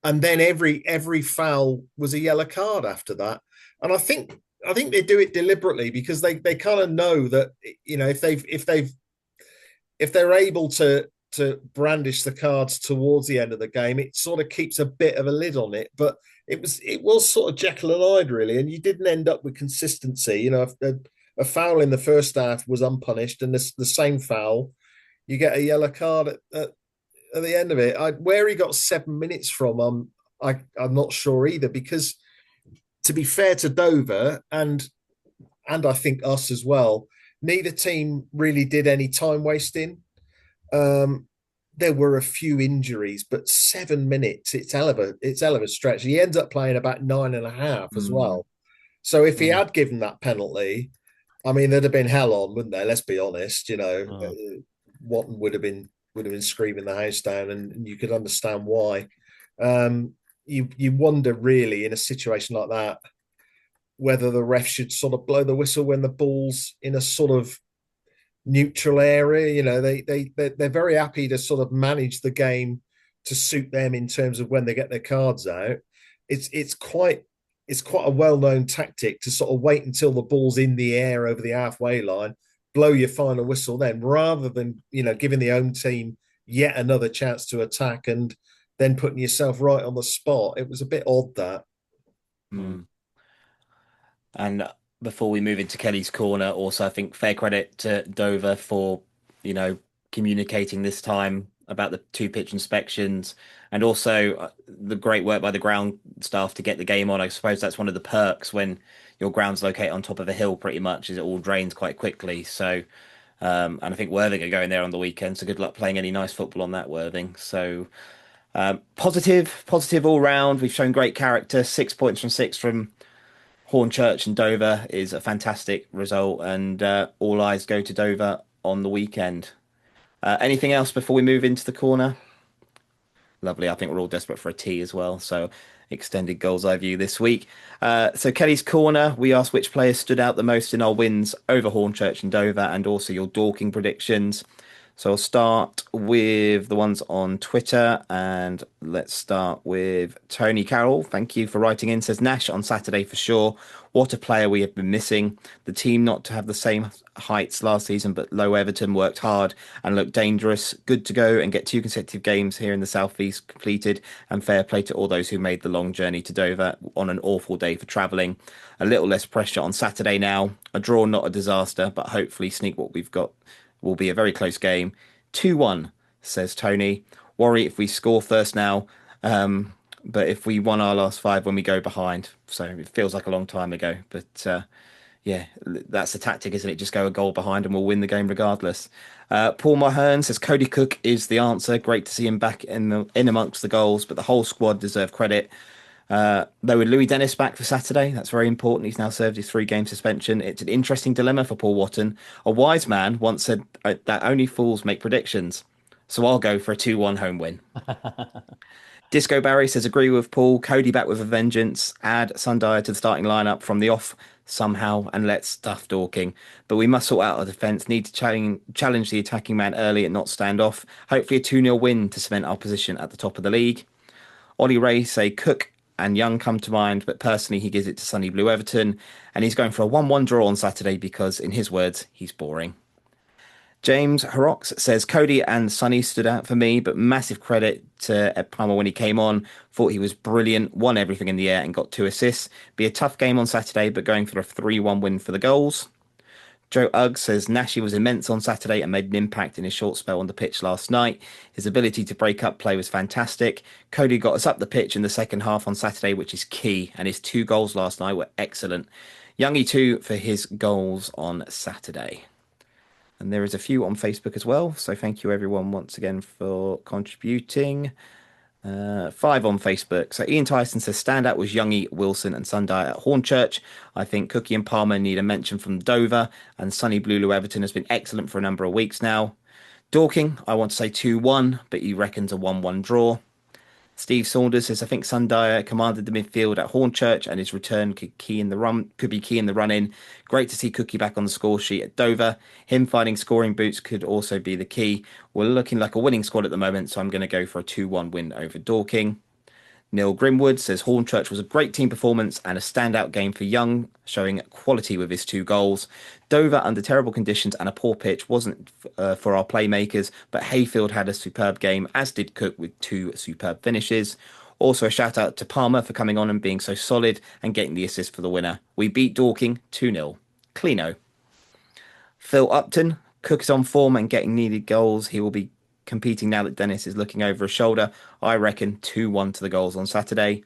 and then every foul was a yellow card after that. And I think they do it deliberately because they kind of know that if they're able to brandish the cards towards the end of the game, it sort of keeps a bit of a lid on it. But it was sort of Jekyll and Hyde really, and you didn't end up with consistency. A foul in the first half was unpunished, and the same foul, you get a yellow card at the end of it. Where he got 7 minutes from, I'm not sure either. Because to be fair to Dover and I think us as well, neither team really did any time wasting. Um, there were a few injuries, but 7 minutes, it's hell of a stretch. He ends up playing about 9.5 as Mm, well. So if he mm, had given that penalty, I mean, there'd have been hell on, wouldn't there? Let's be honest. mm. Watton would have been screaming the house down, and you could understand why. You wonder really in a situation like that whether the ref should sort of blow the whistle when the ball's in a sort of neutral area. They're very happy to sort of manage the game to suit them in terms of when they get their cards out. It's quite a well-known tactic to sort of wait until the ball's in the air over the halfway line, blow your final whistle then, rather than giving the home team yet another chance to attack and then putting yourself right on the spot. It was a bit odd that. Mm. And before we move into Kelly's corner, also I think fair credit to Dover for, you know, communicating this time about the two pitch inspections and also the great work by the ground staff to get the game on. I suppose that's one of the perks when your ground's located on top of a hill pretty much, is it all drains quite quickly. So and I think Worthing are going there on the weekend, so good luck playing any nice football on that, Worthing. So positive all round. We've shown great character. 6 points from six from Hornchurch and Dover is a fantastic result, and all eyes go to Dover on the weekend. Anything else before we move into the corner? Lovely. I think we're all desperate for a tea as well. So extended goals eye view this week. So Kelly's corner, we asked which players stood out the most in our wins over Hornchurch and Dover, and also your Dorking predictions. So I'll start with the ones on Twitter, and let's start with Tony Carroll. Thank you for writing in. Says Nash on Saturday for sure. What a player we have been missing. The team not to have the same heights last season, but Low Everton worked hard and looked dangerous. Good to go and get 2 consecutive games here in the Southeast completed, and fair play to all those who made the long journey to Dover on an awful day for travelling. A little less pressure on Saturday now. A draw, not a disaster, but hopefully sneak what we've got will be a very close game. 2-1, says Tony. worry if we score first now. But if we won our last 5 when we go behind, so it feels like a long time ago. But yeah, that's the tactic, isn't it? Just go a goal behind and we'll win the game regardless. Paul Mahern says Cody Cook is the answer. Great to see him back in amongst the goals, but the whole squad deserve credit. Though with Louis Dennis back for Saturday, that's very important. He's now served his 3-game suspension. It's an interesting dilemma for Paul Watton. A wise man once said that only fools make predictions. So I'll go for a 2-1 home win. Disco Barry says, agree with Paul. Cody back with a vengeance. Add Sundial to the starting lineup from the off somehow and let's stuff Dorking. But we must sort out our defence. Need to challenge the attacking man early and not stand off. Hopefully a 2-0 win to cement our position at the top of the league. Ollie Ray say Cook and Young come to mind, but personally he gives it to Sunny Blue Everton. And he's going for a 1-1 draw on Saturday because, in his words, he's boring. James Harox says Cody and Sonny stood out for me, but massive credit to Ed Palmer when he came on. Thought he was brilliant, won everything in the air and got 2 assists. Be a tough game on Saturday, but going for a 3-1 win for the goals. Joe Ugg says Nashi was immense on Saturday and made an impact in his short spell on the pitch last night. His ability to break up play was fantastic. Cody got us up the pitch in the second half on Saturday, which is key, and his 2 goals last night were excellent. Youngie too for his goals on Saturday. And there is a few on Facebook as well. So thank you everyone once again for contributing. 5 on Facebook. So Ian Tyson says standout was Youngie, Wilson and Sundial at Hornchurch. I think Cookie and Palmer need a mention from Dover. And Sunny Blue Everton has been excellent for a number of weeks now. Dorking, I want to say 2-1, but he reckons a 1-1 draw. Steve Saunders says, I think Sundial commanded the midfield at Hornchurch and his return could be key in the run-in. Great to see Cookie back on the score sheet at Dover. Him finding scoring boots could also be the key. We're looking like a winning squad at the moment, so I'm going to go for a 2-1 win over Dorking. Neil Grimwood says Hornchurch was a great team performance and a standout game for Young, showing quality with his 2 goals. Dover, under terrible conditions and a poor pitch, wasn't for our playmakers, but Hayfield had a superb game, as did Cook with 2 superb finishes. Also a shout out to Palmer for coming on and being so solid and getting the assist for the winner. We beat Dorking 2-0. Cleano. Phil Upton, Cook is on form and getting needed goals. He will be competing now that Dennis is looking over his shoulder. I reckon 2-1 to the goals on Saturday.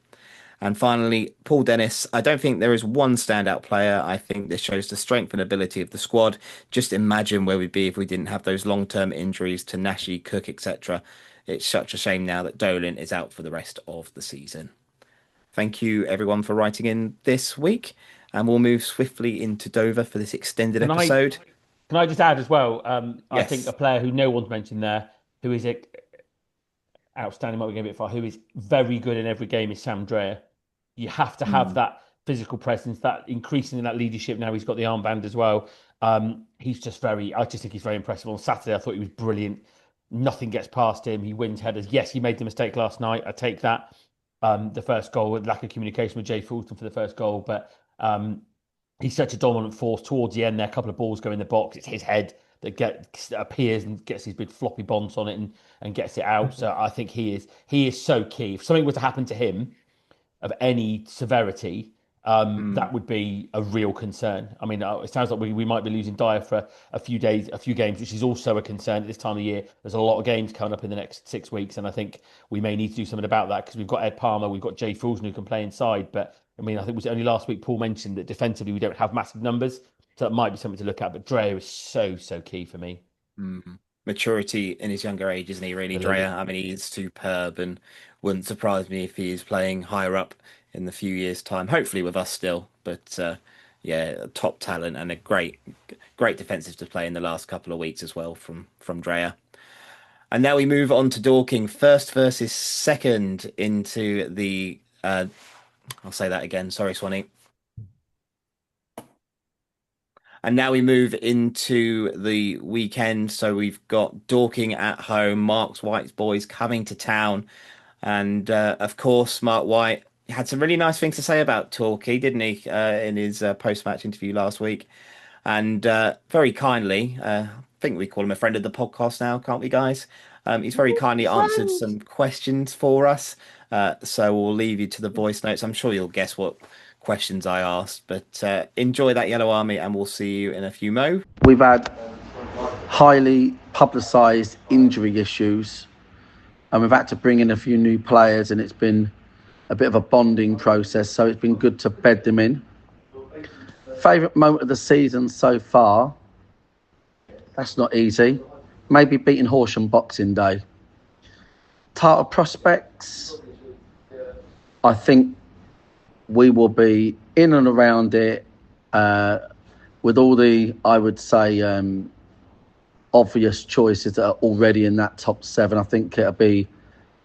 And finally, Paul Dennis. I don't think there is one standout player. I think this shows the strength and ability of the squad. Just imagine where we'd be if we didn't have those long-term injuries to Nashi, Cook, etc. It's such a shame now that Dolan is out for the rest of the season. Thank you everyone for writing in this week. And we'll move swiftly into Dover for this extended episode. Can I just add as well? Yes. I think a player who no one's mentioned there, who is outstanding, might be going a bit far, who is very good in every game is Sam Dreyer. You have to have that physical presence, that increasing in that leadership. Now he's got the armband as well. I just think he's very impressive. On Saturday, I thought he was brilliant. Nothing gets past him. He wins headers. Yes, he made the mistake last night. I take that. The first goal, lack of communication with Jay Fulton for the first goal, but he's such a dominant force towards the end there. A couple of balls go in the box. It's his head that appears and gets these big floppy bonds on it and gets it out. So I think he is so key. If something were to happen to him of any severity, that would be a real concern. I mean, it sounds like we might be losing Dyer for a few games, which is also a concern at this time of year. There's a lot of games coming up in the next 6 weeks, and I think we may need to do something about that because we've got Ed Palmer, we've got Jay Fulton who can play inside. But I mean, I think it was only last week Paul mentioned that defensively we don't have massive numbers. So that might be something to look at. But Dreyer is so key for me. Maturity in his younger age, isn't he, really, Dreyer? I mean, he's superb and wouldn't surprise me if he is playing higher up in the few years' time, hopefully with us still. But yeah, top talent and a great defensive to play in the last couple of weeks as well from Dreyer. And now we move on to Dorking. First versus second into the... I'll say that again. Sorry, Swanee. And now we move into the weekend. So we've got Dorking at home, Mark White's boys coming to town. And of course, Mark White had some really nice things to say about Torquay, didn't he, in his post-match interview last week. And very kindly, I think we call him a friend of the podcast now, can't we, guys? He's very kindly answered some questions for us. So we'll leave you to the voice notes. I'm sure you'll guess what questions I asked, but enjoy that Yellow Army and we'll see you in a few mo. We've had highly publicised injury issues and we've had to bring in a few new players, and it's been a bit of a bonding process. So it's been good to bed them in. Favourite moment of the season so far? That's not easy. Maybe beating Horsham Boxing Day. Title prospects? I think we will be in and around it with all the, I would say, obvious choices that are already in that top 7. I think it'll be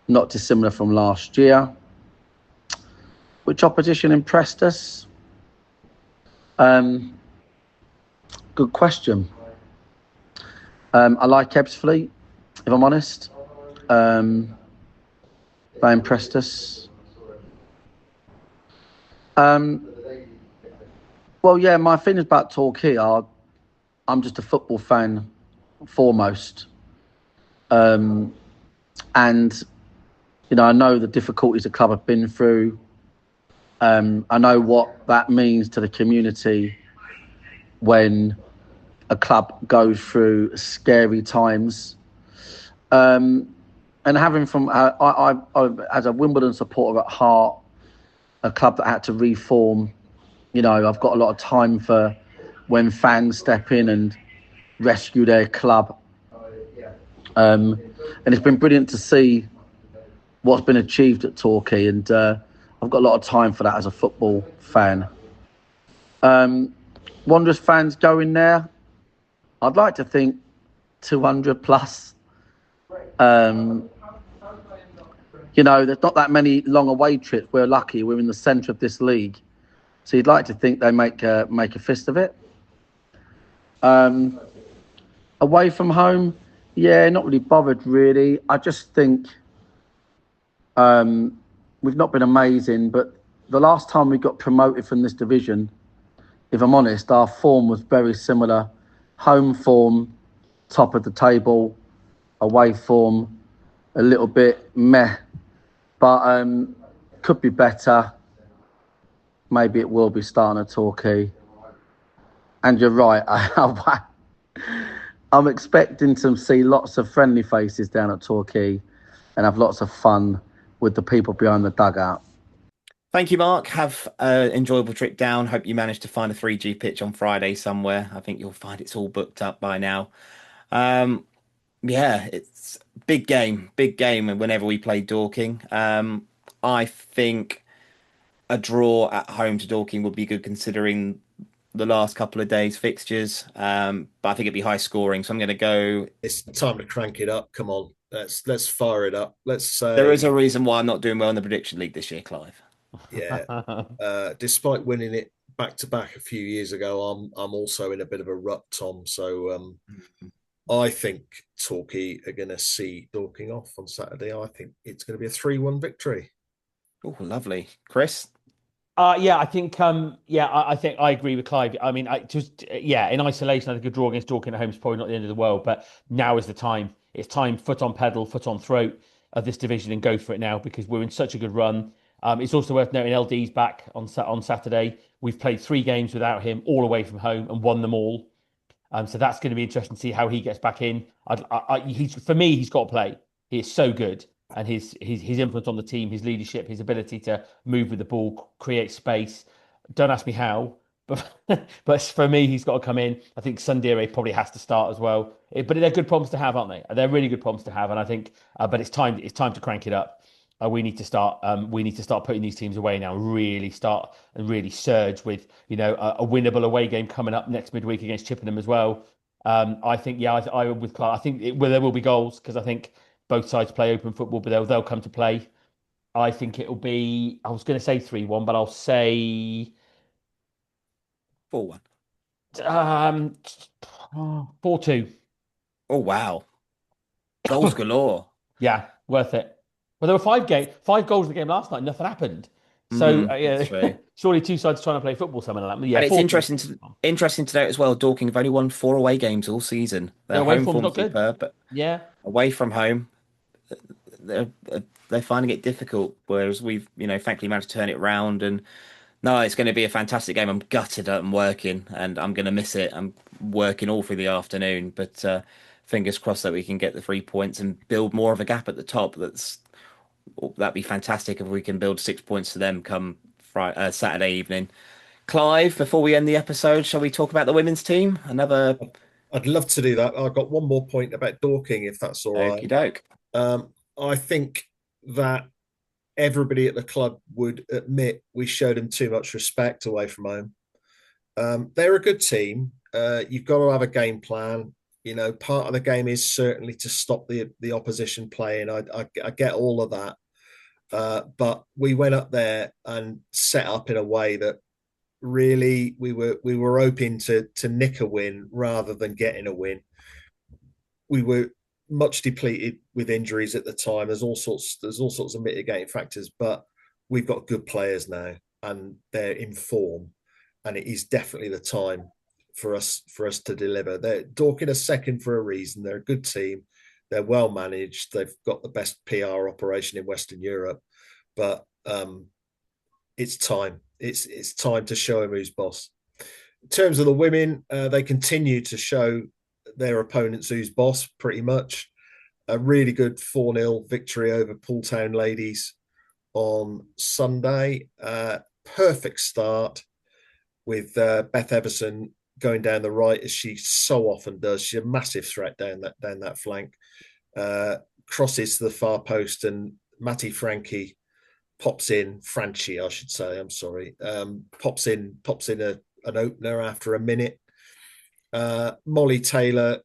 not dissimilar from last year. Which opposition impressed us? Good question. I like Ebbsfleet, if I'm honest. They impressed us. Well, yeah, my feelings about Torquay are I'm just a football fan foremost. And, you know, I know the difficulties the club have been through. I know what that means to the community when a club goes through scary times. And having from, I as a Wimbledon supporter at heart, a club that had to reform, you know, I've got a lot of time for when fans step in and rescue their club. And it's been brilliant to see what's been achieved at Torquay, and I've got a lot of time for that as a football fan. Wanderers fans going there, I'd like to think 200 plus. You know, there's not that many long away trips. We're lucky. We're in the centre of this league. So you'd like to think they make a fist of it. Away from home, yeah, not really bothered, really. I just think we've not been amazing. But the last time we got promoted from this division, if I'm honest, our form was very similar. Home form, top of the table. Away form, a little bit meh. But could be better. Maybe it will be starting at Torquay. And you're right. I'm expecting to see lots of friendly faces down at Torquay and have lots of fun with the people behind the dugout. Thank you, Mark. Have an enjoyable trip down. Hope you manage to find a 3G pitch on Friday somewhere. I think you'll find it's all booked up by now. Yeah, it's big game whenever we play Dorking. I think a draw at home to Dorking would be good considering the last couple of days' fixtures. But I think it'd be high scoring, so I'm going to go. It's time to crank it up. Come on, let's fire it up. Let's say there is a reason why I'm not doing well in the prediction league this year, Clive. Yeah, despite winning it back to back a few years ago, I'm also in a bit of a rut, Tom. So I think Torquay are going to see Dorking off on Saturday. I think it's going to be a 3-1 victory. Oh, lovely, Chris. Yeah, I think I think I agree with Clive. I mean, in isolation, I think a draw against Dorking at home is probably not the end of the world, but now is the time. It's time, foot on pedal, foot on throat of this division, and go for it now because we're in such a good run. It's also worth noting LD's back on Saturday. We've played 3 games without him, all away from home, and won them all. So that's going to be interesting to see how he gets back in. For me, he's got to play. He is so good. And his influence on the team, his leadership, his ability to move with the ball, create space. Don't ask me how, but for me, he's got to come in. I think Sundere probably has to start as well. But they're good problems to have, aren't they? They're really good problems to have, and I think. But it's time to crank it up. We need to start. We need to start putting these teams away now. Really start and really surge with a winnable away game coming up next midweek against Chippenham as well. I think I with Clark. I think there will be goals because I think both sides play open football, but they'll come to play. I think it'll be. I was going to say 3-1, but I'll say 4-1. 4-2. Oh wow, goals galore. Yeah, worth it. Well, there were 5 goals in the game last night. Nothing happened. So surely two sides trying to play football. Something like that. Yeah, and it's interesting to note as well. Dorking have only won 4 away games all season. Their home form's superb, but away from home, they're finding it difficult. Whereas we've thankfully managed to turn it round. And no, it's going to be a fantastic game. I'm gutted that I'm working, and I'm going to miss it. I'm working all through the afternoon, but fingers crossed that we can get the 3 points and build more of a gap at the top. That'd be fantastic if we can build 6 points to them come Saturday evening. Clive, before we end the episode, shall we talk about the women's team? I'd love to do that. I've got one more point about Dorking, if that's all right. Okie doke. I think that everybody at the club would admit we showed them too much respect away from home. They're a good team. You've got to have a game plan. Part of the game is certainly to stop the opposition playing. I get all of that. But we went up there and set up in a way that really we were hoping to nick a win rather than getting a win. We were much depleted with injuries at the time. There's all sorts of mitigating factors, but we've got good players now and they're in form, and it is definitely the time for us to deliver. Dorking are second for a reason. They're a good team. They're well managed. They've got the best PR operation in Western Europe, but it's time. It's time to show them who's boss. In terms of the women, they continue to show their opponents who's boss pretty much. A really good 4-0 victory over Pooltown Ladies on Sunday. Perfect start with Beth Everson going down the right, as she so often does. She's a massive threat down that flank. Crosses to the far post, and Matty Franchi pops in. Franchi, I should say. I'm sorry. Pops in an opener after a minute. Molly Taylor,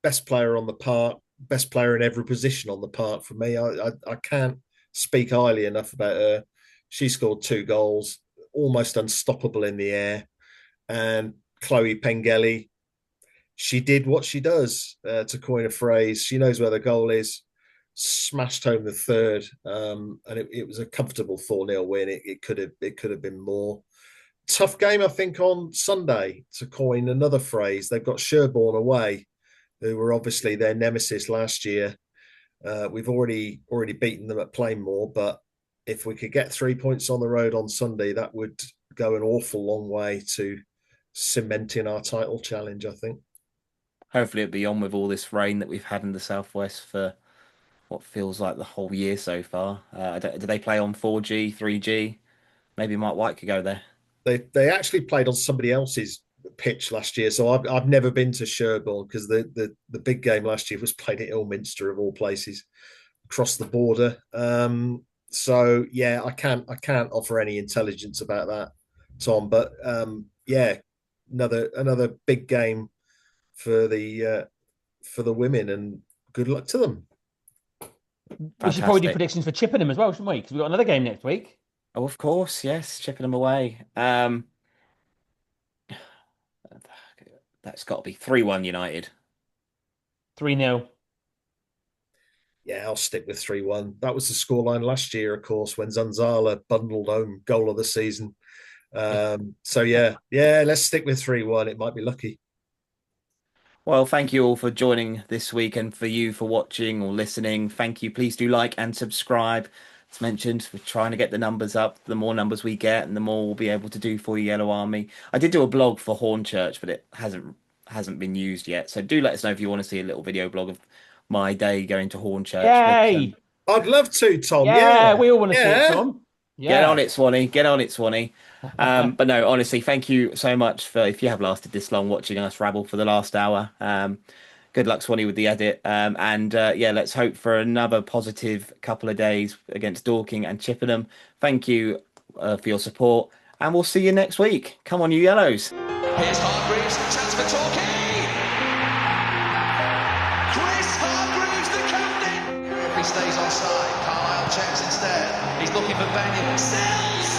best player on the park, best player in every position on the park for me. I can't speak highly enough about her. She scored 2 goals, almost unstoppable in the air. And Chloe Pengelly, she did what she does, to coin a phrase. She knows where the goal is. Smashed home the third, and it was a comfortable 4-0 win. It could have been more. Tough game, I think, on Sunday, to coin another phrase. They've got Sherborne away, who were obviously their nemesis last year. We've already beaten them at Plainmoor, but if we could get 3 points on the road on Sunday, that would go an awful long way to cementing our title challenge, I think. Hopefully it'll be on with all this rain that we've had in the southwest for what feels like the whole year so far. Do they play on 4G, 3G? Maybe Mike White could go there. They actually played on somebody else's pitch last year, so I've never been to Sherborne, because the big game last year was played at Ilminster of all places, across the border. So yeah, I can't offer any intelligence about that, Tom. But yeah, another big game for the women, and good luck to them. We should probably do predictions for Chippenham as well, shouldn't we? Because we've got another game next week. Oh, of course, yes, Chippenham away. That's got to be 3-1 United. 3-0. Yeah, I'll stick with 3-1. That was the scoreline last year, of course, when Zanzala bundled home goal of the season. So yeah, let's stick with 3-1. It might be lucky. Well, thank you all for joining this week, and for you for watching or listening. Thank you. Please do like and subscribe. As mentioned, we're trying to get the numbers up. The more numbers we get, and the more we'll be able to do for you, Yellow Army. I did do a blog for Hornchurch, but it hasn't been used yet. So do let us know if you want to see a little video blog of my day going to Hornchurch. Yay! I'd love to, Tom. Yeah, we all want to see it, Tom. Yeah. Get on it, Swanee. Get on it, Swanee. But no, honestly, thank you so much for, if you have lasted this long, watching us rabble for the last hour. Good luck, Swanee, with the edit. Yeah, let's hope for another positive couple of days against Dorking and Chippenham. Thank you for your support, and we'll see you next week. Come on, you Yellows. Here's Hargreaves, chance for Torquay. Chris Hargreaves, the captain. If he stays onside, Carlisle checks instead. He's looking for Benyon. Sells!